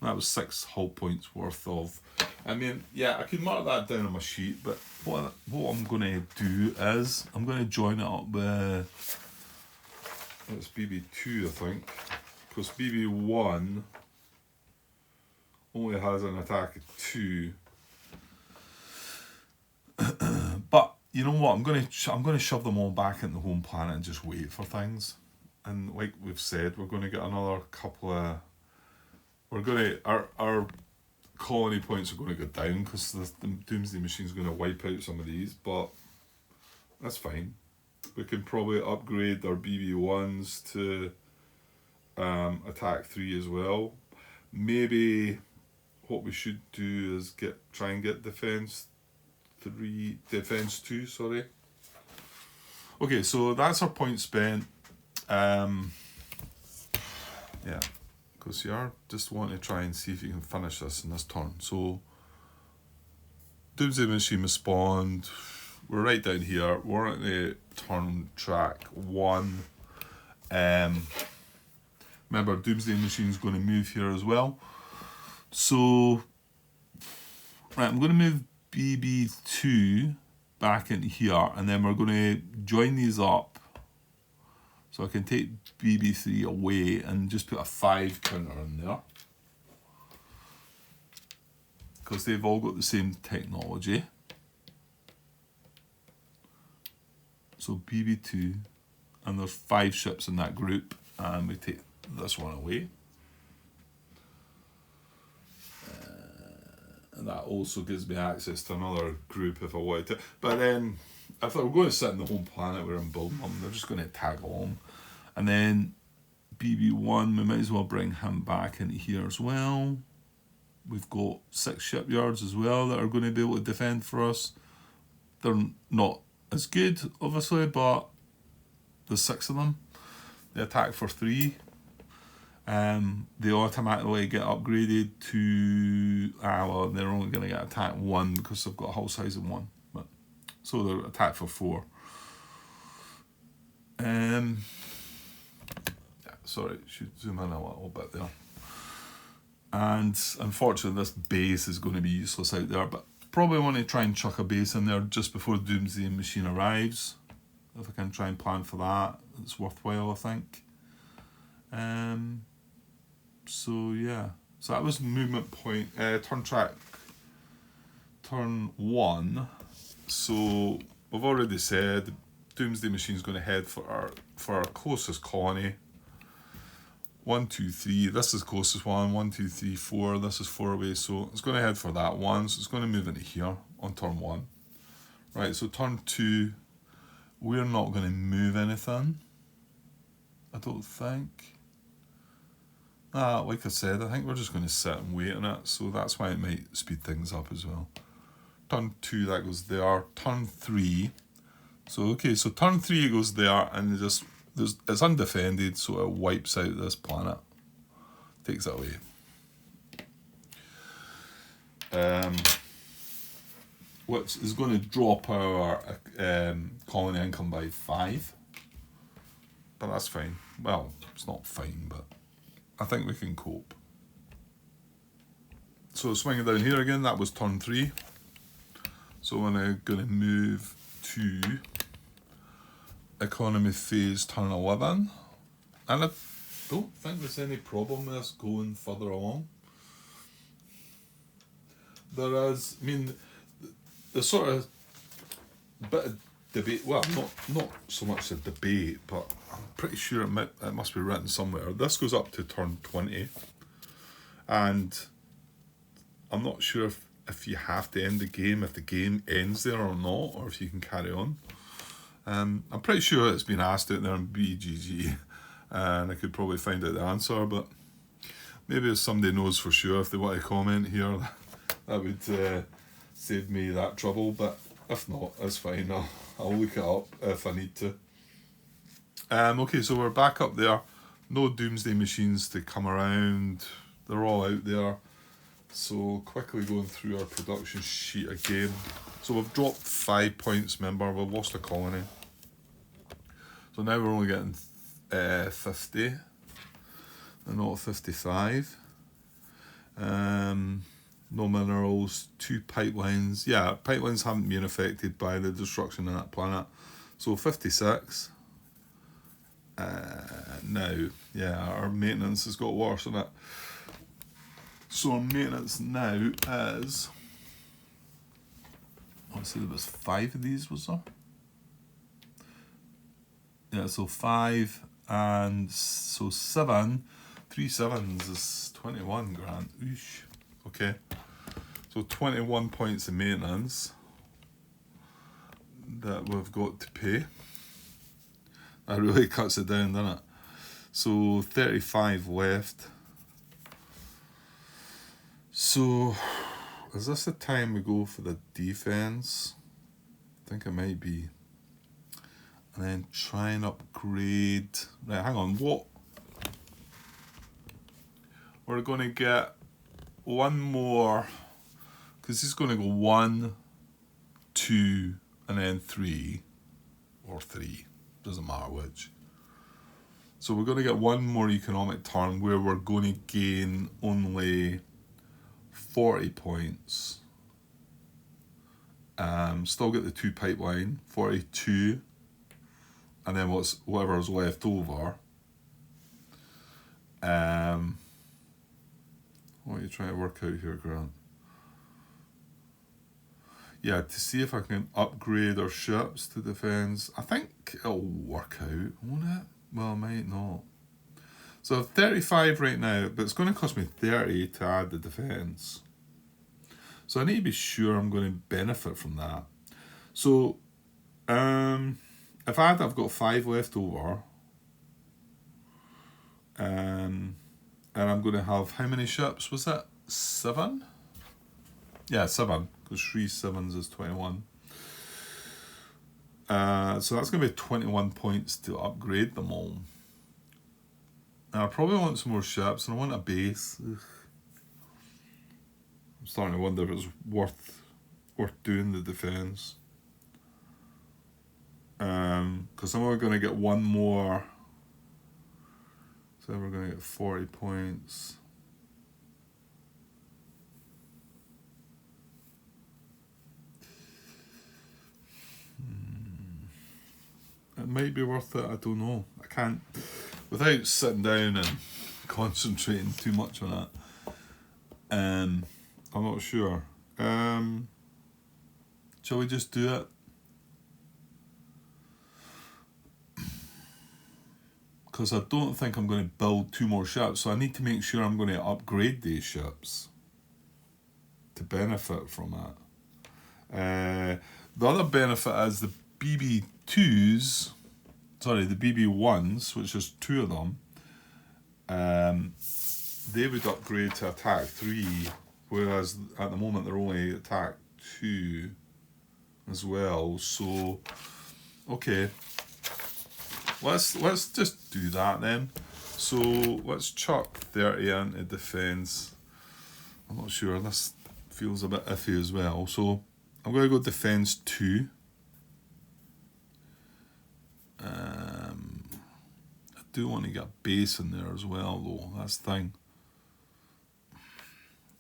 That was 6 hull points worth of. I mean, yeah, I could mark that down on my sheet, but what I'm going to do is I'm going to join it up with, it's BB2, I think, because BB1 only has an attack of 2. But you know what? I'm going to shove them all back into the home planet and just wait for things. And like we've said, we're going to get another couple of. Our colony points are going to go down because the Doomsday machine is going to wipe out some of these, but that's fine. We can probably upgrade our BB1s to attack 3 as well. Maybe what we should do is try and get defense 2, sorry. Okay, so that's our point spent. Yeah, because you are just want to try and see if you can finish this in this turn. So Doomsday machine spawned. We're right down here. We're at the turn track 1. Remember, Doomsday Machine's going to move here as well. So, right, I'm going to move BB2 back into here, and then we're going to join these up. So I can take BB3 away and just put a 5 counter in there. Because they've all got the same technology. So BB2, and there's 5 ships in that group, and we take this one away. And that also gives me access to another group if I wanted to. But then, if we're going to sit in the home planet where I'm building them, they're just going to tag along. And then BB1, we might as well bring him back into here as well. We've got 6 shipyards as well that are going to be able to defend for us. They're not as good, obviously, but there's 6 of them. They attack for 3. They automatically get upgraded to... well, they're only going to get attack 1 because they've got a hull size of 1. But, so they're attack for 4. Sorry, should zoom in a little bit there. And unfortunately this base is going to be useless out there, but probably want to try and chuck a base in there just before the Doomsday Machine arrives. If I can try and plan for that, it's worthwhile, I think. So yeah, so that was movement point, turn track, turn 1. So we've already said the Doomsday Machine's going to head for our closest colony. 1, 2, 3. This is closest one. 1, 2, 3, 4. This is 4 away, so it's going to head for that one. So it's going to move into here on turn 1. Right. So turn 2, we're not going to move anything. I don't think. Like I said, I think we're just going to sit and wait on it. So that's why it might speed things up as well. Turn 2, that goes there. Turn 3. So okay. So turn 3 it goes there, and it's undefended, so it wipes out this planet. Takes it away. Which is going to drop our colony income by 5. But that's fine. Well, it's not fine, but I think we can cope. So swinging down here again, that was turn 3. So we're now going to move to economy phase turn 11, and I don't think there's any problem with us going further along. There is, I mean, the sort of bit of debate, well, not so much a debate, but I'm pretty sure it must be written somewhere. This goes up to turn 20, and I'm not sure if you have to end the game, if the game ends there or not, or if you can carry on. I'm pretty sure it's been asked out there in BGG, and I could probably find out the answer, but maybe if somebody knows for sure, if they want to comment here, that would save me that trouble, but if not, it's fine, I'll look it up if I need to. Okay, so we're back up there. No Doomsday Machines to come around, they're all out there. So quickly going through our production sheet again. So we've dropped 5 points, remember, we've lost a colony. So now we're only getting 50 and not 55. No minerals, 2 pipelines. Yeah, pipelines haven't been affected by the destruction of that planet. So 56. Now, yeah, our maintenance has got worse on it. So our maintenance now is... Obviously there was 5 of these, was there? Yeah, so 5 and so 7. 3 sevens is 21 grand. Oosh. Okay. So 21 points of maintenance that we've got to pay. That really cuts it down, doesn't it? So 35 left. So is this the time we go for the defense? I think it might be. And then try and upgrade. Right, hang on. What? We're going to get one more, because he's going to go 1, 2, and then 3, or 3. Doesn't matter which. So we're going to get one more economic turn where we're going to gain only 40 points. Still get the 2 pipeline, 42, and then whatever's left over. What are you trying to work out here, Grant? Yeah, to see if I can upgrade our ships to defence. I think it'll work out, won't it? Well, it might not. So 35 right now, but it's going to cost me 30 to add the defence. So I need to be sure I'm going to benefit from that. So, if I've got 5 left over, and I'm going to have, how many ships was that? 7? Yeah, 7, because 3 7s is 21. So that's going to be 21 points to upgrade them all. Now I probably want some more ships, and I want a base. Ugh. I'm starting to wonder if it's worth doing the defence. Because I'm only going to get one more. So we're going to get 40 points. It might be worth it, I don't know. I can't, without sitting down and concentrating too much on it. I'm not sure. Shall we just do it? Because I don't think I'm going to build 2 more ships, so I need to make sure I'm going to upgrade these ships to benefit from it. The other benefit is the BB2s, sorry, the BB1s, which is 2 of them, they would upgrade to attack 3, whereas at the moment they're only attack 2 as well. So, okay, let's just do that then. So let's chuck 30 into defence. I'm not sure, this feels a bit iffy as well. So I'm going to go defence 2. I do want to get a base in there as well though, that's the thing.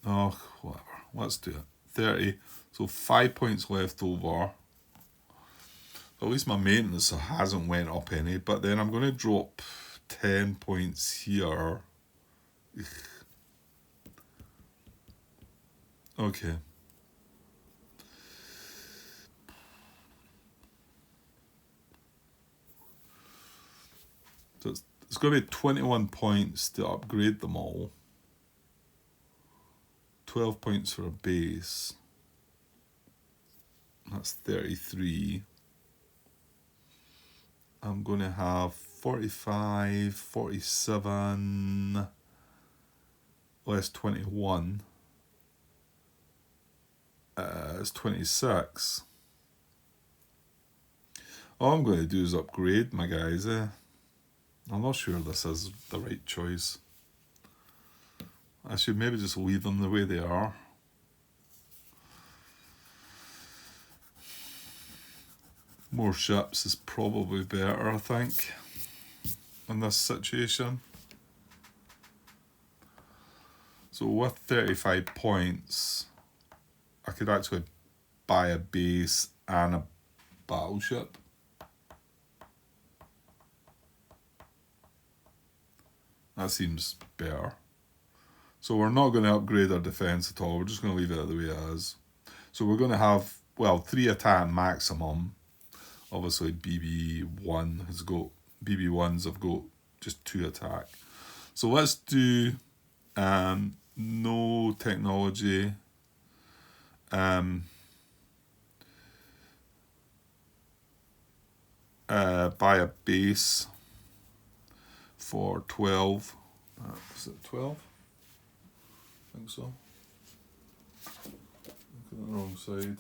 Oh, whatever, let's do it. 30, so 5 points left over. At least my maintenance hasn't went up any, but then I'm going to drop 10 points here. Ugh. Okay. So it's going to be 21 points to upgrade them all. 12 points for a base. That's 33. I'm going to have 45, 47, less 21. It's 26. All I'm going to do is upgrade my guys. I'm not sure this is the right choice. I should maybe just leave them the way they are. More ships is probably better, I think, in this situation. So with 35 points, I could actually buy a base and a battleship. That seems better. So we're not going to upgrade our defence at all, we're just going to leave it the way it is. So we're going to have, well, 3 attack maximum. Obviously BB1s have got just 2 attack. So let's do no technology. Buy a base for 12. Is it 12? I think so. Look at the wrong side.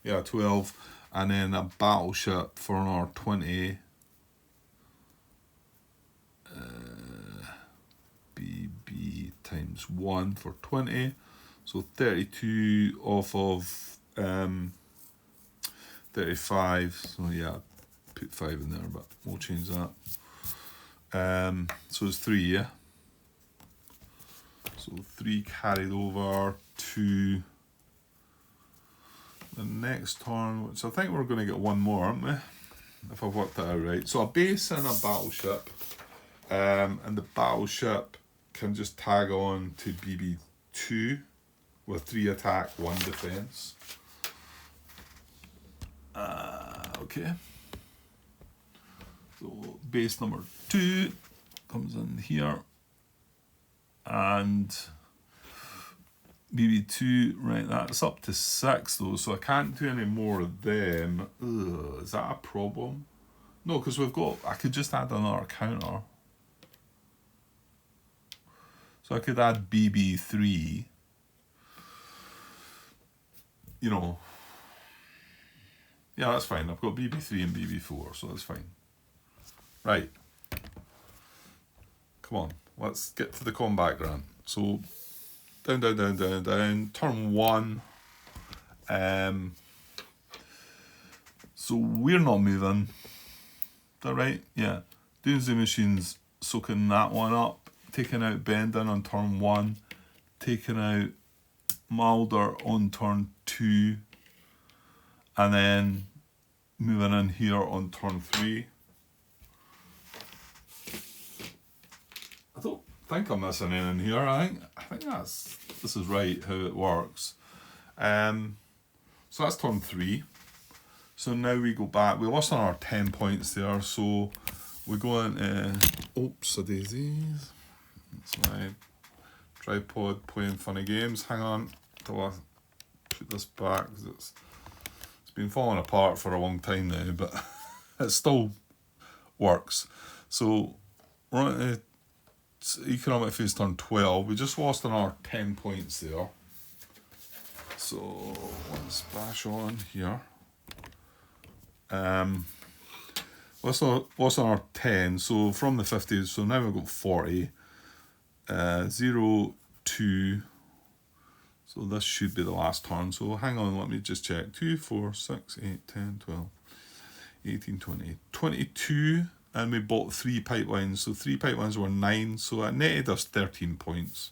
Yeah, 12. And then a battleship for another 20. BB times 1 for 20. So 32 off of 35. So yeah, put 5 in there, but we'll change that. So it's 3, yeah? So 3 carried over to the next turn, which I think we're going to get 1 more, aren't we? If I've worked that out right. So a base and a battleship. And the battleship can just tag on to BB2 with 3 attack, 1 defense. Okay. So base number 2 comes in here. And BB2, right, that's up to 6 though, so I can't do any more of them. Ugh, is that a problem? No, because I could just add another counter. So I could add BB3. You know. Yeah, that's fine. I've got BB3 and BB4, so that's fine. Right. Come on, let's get to the combat grant. So, down, down, down, down, down. Turn 1. So we're not moving. Is that right? Yeah. Doomsday Machine's soaking that one up. Taking out Bending on turn 1. Taking out Mulder on turn 2. And then moving in here on turn 3. I don't think I'm missing anything here. I think this is right how it works. So that's turn 3. So now we go back. We lost on our 10 points there. So we go into oops a daisies. That's my tripod playing funny games. Hang on till I put this back because it's been falling apart for a long time now, but it still works. So we're on to economic phase turn 12. We just lost on our 10 points there. So let's splash on here. Lost on our 10. So from the 50s, so now we've got 40. 0, 2. So this should be the last turn. So hang on, let me just check. 2, 4, 6, 8, 10, 12, 18, 20, 22. And we bought 3 pipelines. So 3 pipelines were 9. So it netted us 13 points.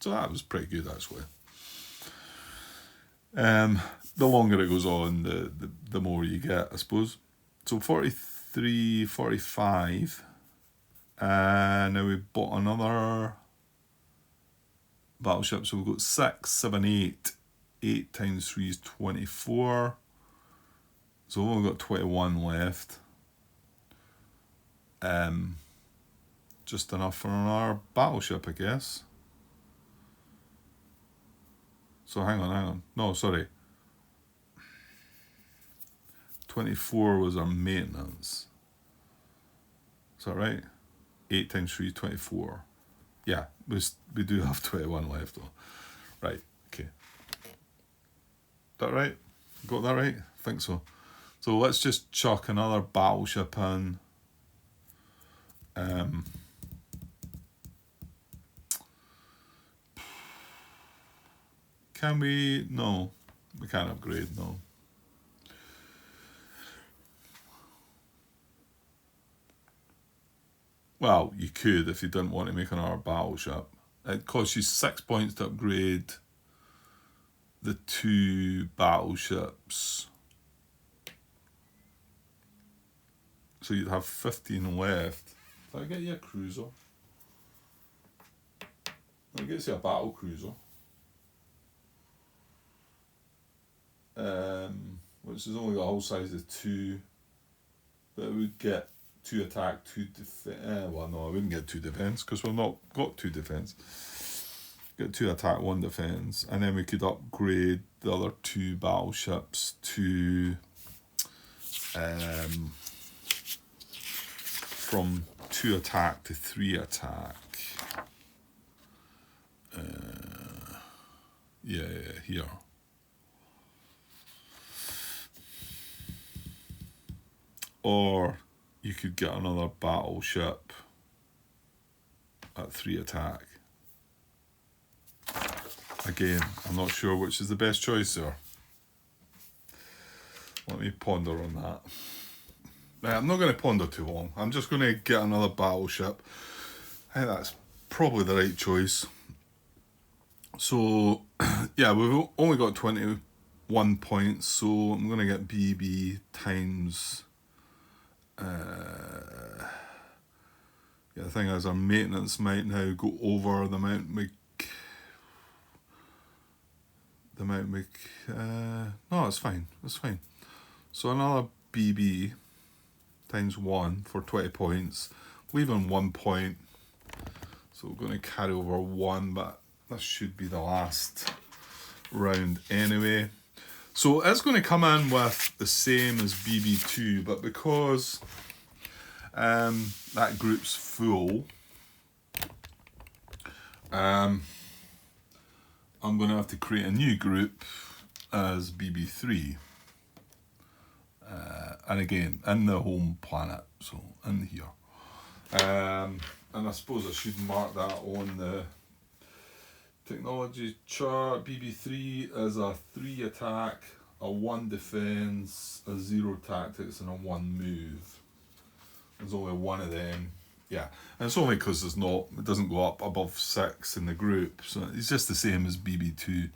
So that was pretty good actually. The longer it goes on, the more you get, I suppose. So 43, 45. Now we bought another battleship. So we've got 6, 7, 8. 8 times 3 is 24. So we've only got 21 left. Just enough for another battleship, I guess. So hang on. No, sorry. 24 was our maintenance. Is that right? 8 times 3 is 24. Yeah, we do have 21 left though. Right, okay. That right? Got that right? I think so. So let's just chuck another battleship in. Can we? No, we can't upgrade, no. Well, you could if you didn't want to make another battleship. It costs you 6 points to upgrade the 2 battleships. So you'd have 15 left. Did I get you a cruiser? That gets you a battle cruiser. Which has only got a hull size of 2. But it would get 2 attack, 2 defense. Well, no, I wouldn't get 2 defense because we've not got 2 defense. Get 2 attack, 1 defense, and then we could upgrade the other 2 battleships to from 2 attack to 3 attack. Yeah, here. Or you could get another battleship at 3 attack. Again, I'm not sure which is the best choice there. Let me ponder on that. I'm not going to ponder too long. I'm just going to get another battleship. I think that's probably the right choice. So, yeah, we've only got 21 points, so I'm going to get BB times... yeah, the thing is, our maintenance might now go over the amount we... no, it's fine. It's fine. So another BB times 1 for 20 points, leaving 1 point. So we're going to carry over 1, but this should be the last round anyway. So it's going to come in with the same as BB2, but because that group's full, I'm going to have to create a new group as BB3. And again, in the home planet, so in here. And I suppose I should mark that on the technology chart. BB3 is a 3 attack, a 1 defense, a 0 tactics, and a 1 move. There's only one of them. Yeah, and it's only because it doesn't go up above 6 in the group, so it's just the same as BB2.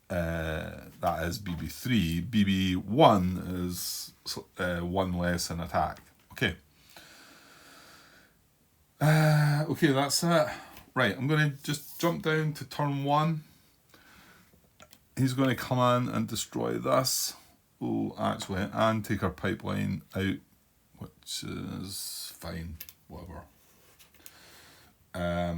That is BB3. BB1 is 1 less in attack. Okay. Okay, that's it. Right, I'm going to just jump down to turn 1. He's going to come in and destroy this. Oh, actually, and take our pipeline out, which is fine, whatever. I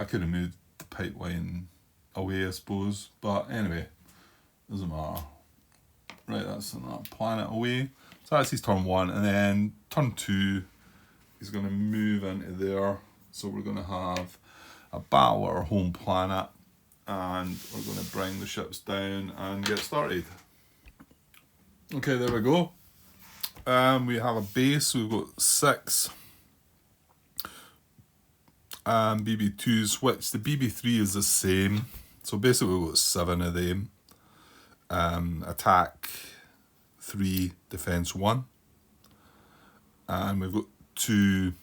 could have moved the pipeline away, I suppose, but anyway, doesn't matter. Right, that's that planet away. So that's his turn 1, and then turn 2, he's going to move into there. So we're going to have a battle at our home planet, and we're going to bring the ships down and get started. Okay, there we go. We have a base. We've got 6 BB2s, which the BB3 is the same. So basically we've got 7 of them. Attack 3, defense 1. And we've got 2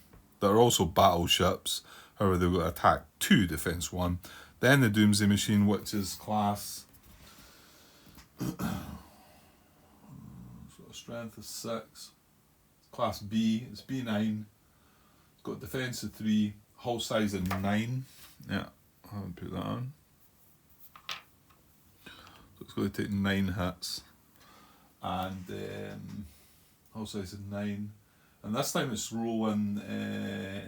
that are also battleships. However, they've got attack 2, defense 1. Then the Doomsday machine, which is class... strength is 6. Class B, it's B9. It's got defense of 3, hull size of 9. Yeah, I haven't put that on. So it's going to take 9 hits. And hull size of 9. And this time it's rolling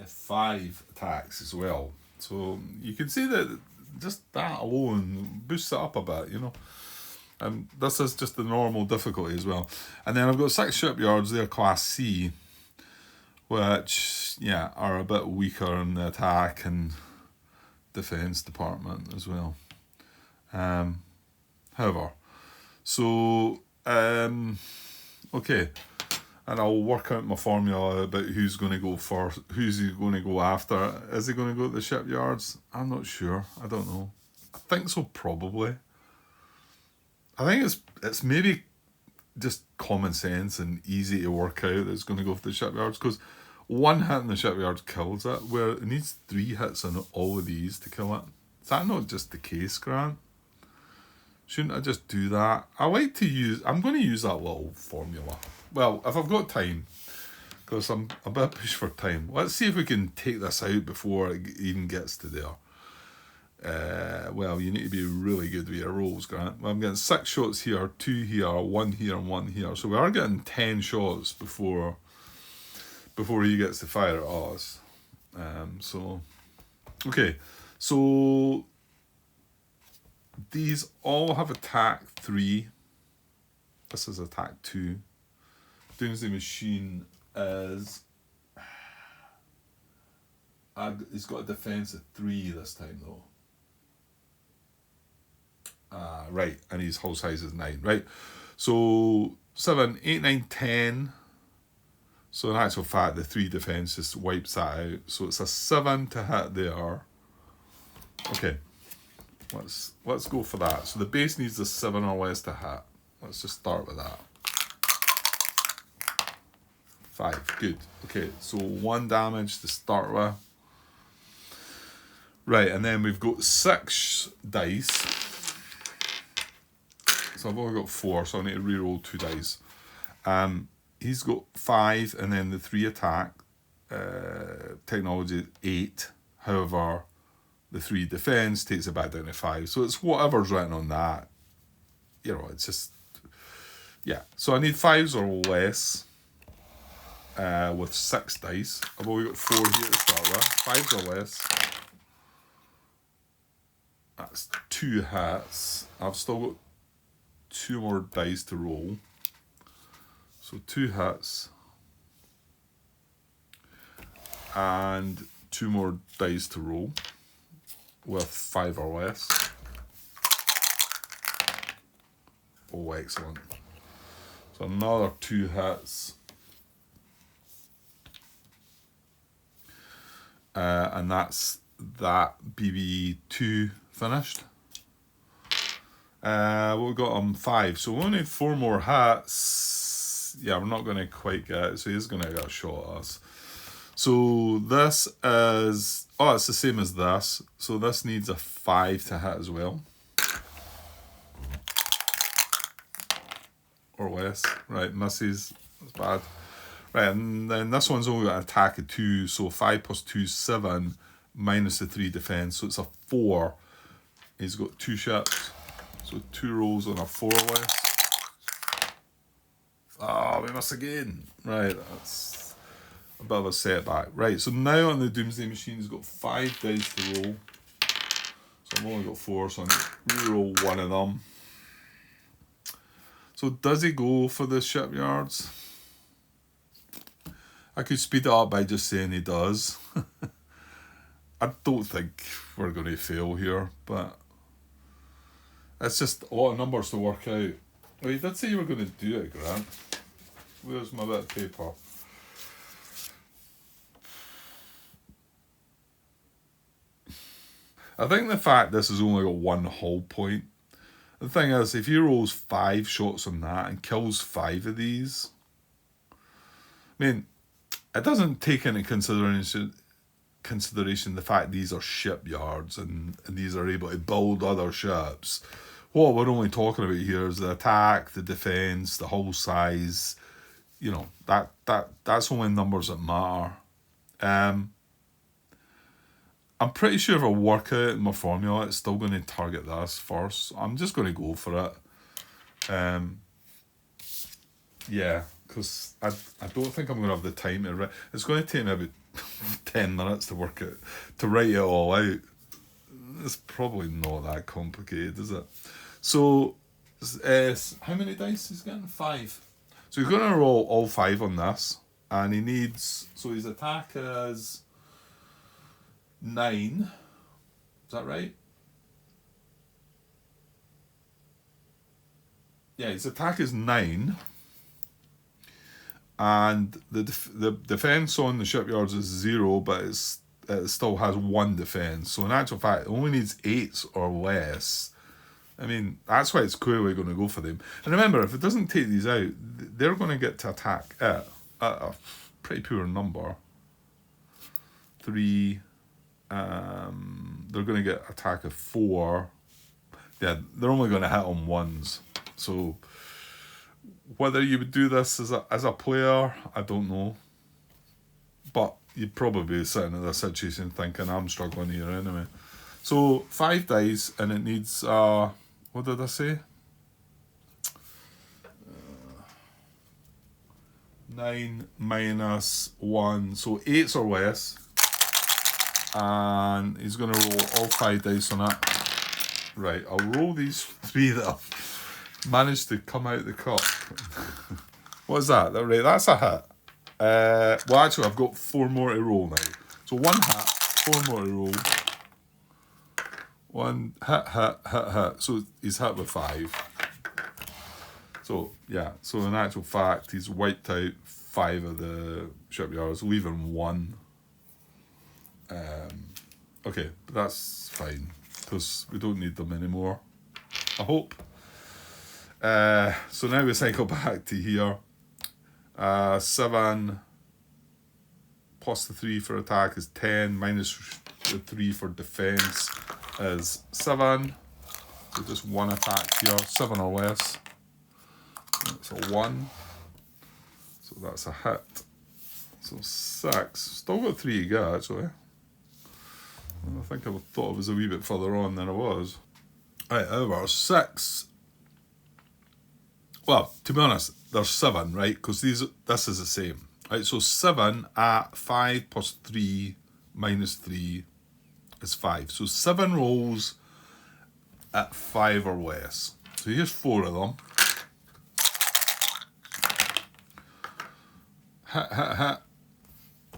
5 attacks as well. So you can see that just that alone boosts it up a bit, you know. This is just the normal difficulty as well. And then I've got 6 shipyards, they're class C, which, yeah, are a bit weaker in the attack and defence department as well. However, so, okay, and I'll work out my formula about who's going to go first, who's he going to go after. Is he going to go to the shipyards? I'm not sure, I don't know. I think so, probably. I think it's maybe just common sense and easy to work out that it's going to go for the shipyards, because 1 hit in the shipyards kills it, where it needs 3 hits on all of these to kill it. Is that not just the case, Grant? Shouldn't I just do that? I'm going to use that little formula. Well, if I've got time, because I'm a bit pushed for time. Let's see if we can take this out before it even gets to there. Well, you need to be really good with your rolls, Grant. Well, I'm getting 6 shots here, 2 here, 1 here, and 1 here. So we are getting 10 shots before he gets to fire at us. Okay, so these all have attack 3. This is attack 2. Doomsday machine is... he's got a defense of 3 this time though. Right, and his hull size is 9, right? So 7, 8, 9, 10. So in actual fact, the 3 defense just wipes that out. So it's a 7 to hit there. Okay, let's go for that. So the base needs a 7 or less to hit. Let's just start with that. 5. Good. Okay, so 1 damage to start with. Right, and then we've got 6 dice. So I've only got 4, so I need to reroll 2 dice. He's got 5, and then the 3 attack. Technology 8. However, the 3 defense takes it back down to 5. So it's whatever's written on that. You know, it's just... Yeah. So I need 5s or less with 6 dice. I've only got 4 here to start with. 5s or less. That's 2 hits. I've still got 2 more dice to roll. So 2 hits. And 2 more dice to roll with 5 or less. Oh, excellent. So another 2 hits. And that's that BB2 finished. We've got 5. So we only need 4 more hits. Yeah, we're not going to quite get it. So he's going to get a shot at us. So this is... Oh, it's the same as this. So this needs a 5 to hit as well. Or less. Right, misses. That's bad. Right, and then this one's only got an attack of 2. So 5 plus 2 is 7. Minus the 3 defense. So it's a 4. He's got 2 ships. So 2 rolls on a 4 or less. Oh, we miss again. Right, that's a bit of a setback. Right, so now on the Doomsday machine, he's got 5 dice to roll. So I've only got 4, so I need to reroll 1 of them. So does he go for the shipyards? I could speed it up by just saying he does. I don't think we're going to fail here, but it's just a lot of numbers to work out. Well, you did say you were going to do it, Grant. Where's my bit of paper? I think the fact this has only got 1 hull point. The thing is, if he rolls 5 shots on that and kills 5 of these, I mean, it doesn't take into consideration the fact these are shipyards and these are able to build other ships. What we're only talking about here is the attack, the defense, the hull size. You know, that's only numbers that matter. I'm pretty sure if I work out my formula, it's still going to target this first. So I'm just going to go for it. Yeah, because I don't think I'm going to have the time to write. It's going to take me about 10 minutes to work it, to write it all out. It's probably not that complicated, is it? So, how many dice is he getting? 5. So he's going to roll all 5 on this, and he needs... So his attack is 9. Is that right? Yeah, his attack is 9. And the defense on the shipyards is 0, but it still has 1 defense. So in actual fact, it only needs 8s or less. I mean, that's why it's clearly going to go for them. And remember, if it doesn't take these out, they're going to get to attack it at a pretty poor number. 3. They're going to get attack of 4. Yeah, they're only going to hit on 1s. So whether you would do this as a player, I don't know. But you'd probably be sitting in this situation thinking, I'm struggling here anyway. So 5 dice, and it needs, what did I say? 9 minus 1, so 8s or less. And he's going to roll all 5 dice on it. Right, I'll roll these 3 that I've managed to come out the cup. What is that? Right, that's a hit. Well, actually, I've got 4 more to roll now. So 1 hit, 4 more to roll. 1 hit. So he's hit with 5. So, yeah. So in actual fact, he's wiped out 5 of the shipyards, leaving 1. Okay, but that's fine, because we don't need them anymore, I hope. So now we cycle back to here. 7 plus the 3 for attack is 10, minus the 3 for defense is 7. So just one attack here, 7 or less. That's a 1. So that's a hit. So 6. Still got 3 to get, actually. I think I thought it was a wee bit further on than it was. Right, however, 6. Well, to be honest, there's 7, right? Because this is the same. Right, so 7 at 5 plus 3 minus 3 is 5. So 7 rolls at 5 or less. So here's 4 of them. Hit.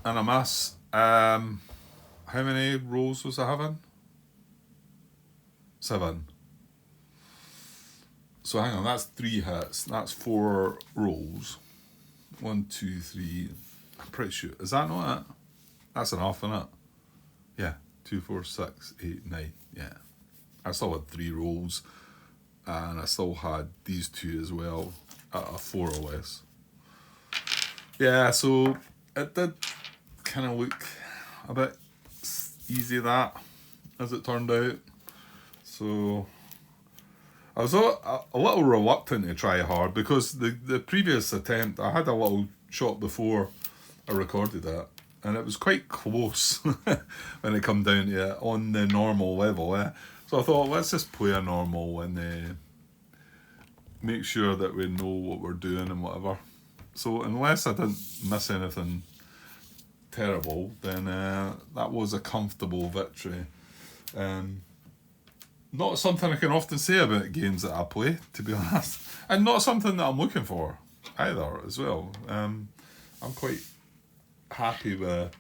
And a miss. How many rolls was I having? 7. So hang on, that's 3 hits. That's 4 rolls. 1, 2, 3. I'm pretty sure. Is that not it? That's enough, isn't it? Yeah. 2, 4, 6, 8, 9. Yeah. I still had 3 rolls. And I still had these 2 as well. At a 4 or less. Yeah, so it did kind of look a bit easy, that, as it turned out. So I was a little reluctant to try hard because the previous attempt, I had a little shot before I recorded it, and it was quite close when it come down to it on the normal level. So I thought, let's just play a normal and make sure that we know what we're doing and whatever. So unless I didn't miss anything terrible, then that was a comfortable victory. Not something I can often say about games that I play, to be honest, and not something that I'm looking for either as well. I'm quite happy with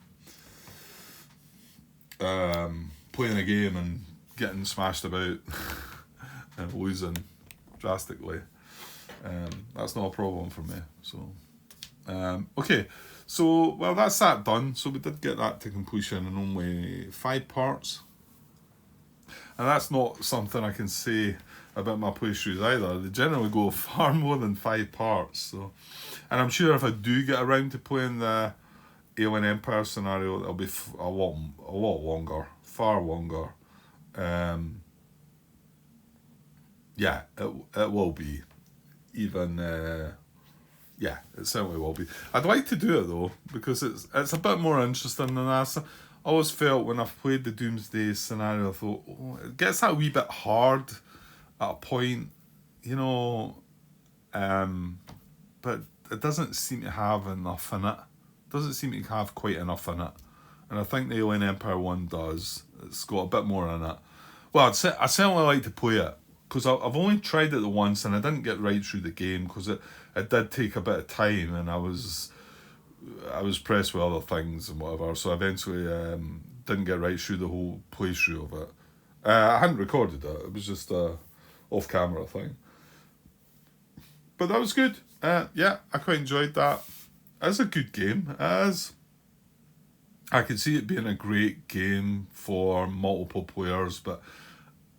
playing a game and getting smashed about and losing drastically. That's not a problem for me. So okay, so well, that's that done. So we did get that to completion in only 5 parts. And that's not something I can say about my playthroughs either. They generally go far more than 5 parts. So, and I'm sure if I do get around to playing the Alien Empire scenario, it'll be a lot longer, far longer. Yeah, it will be. Even yeah, it certainly will be. I'd like to do it though because it's a bit more interesting than that. I always felt when I've played the Doomsday scenario, I thought, oh, it gets that wee bit hard at a point, you know, but it doesn't seem to have enough in it. It doesn't seem to have quite enough in it. And I think the Alien Empire one does. It's got a bit more in it. Well, I certainly like to play it because I've only tried it once and I didn't get right through the game because it did take a bit of time and I was pressed with other things and whatever, so I eventually didn't get right through the whole playthrough of it. I hadn't recorded it, it was just a off-camera thing. But that was good. Yeah, I quite enjoyed that. It's a good game. I could see it being a great game for multiple players, but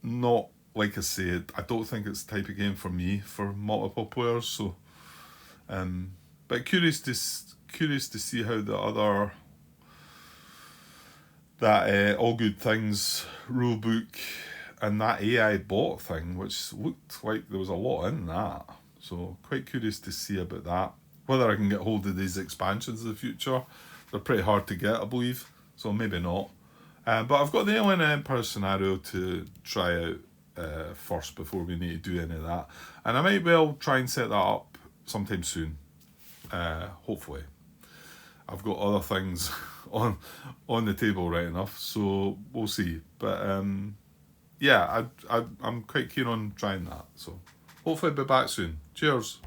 not, like I said, I don't think it's the type of game for me for multiple players, so but curious to see how the other that All Good Things rulebook and that AI bot thing, which looked like there was a lot in that. So quite curious to see about that. Whether I can get hold of these expansions in the future. They're pretty hard to get, I believe, so maybe not. But I've got the Alien Empire scenario to try out first before we need to do any of that. And I might well try and set that up sometime soon. Hopefully. I've got other things on the table right enough, so we'll see. But yeah, I'm quite keen on trying that. So hopefully I'll be back soon. Cheers.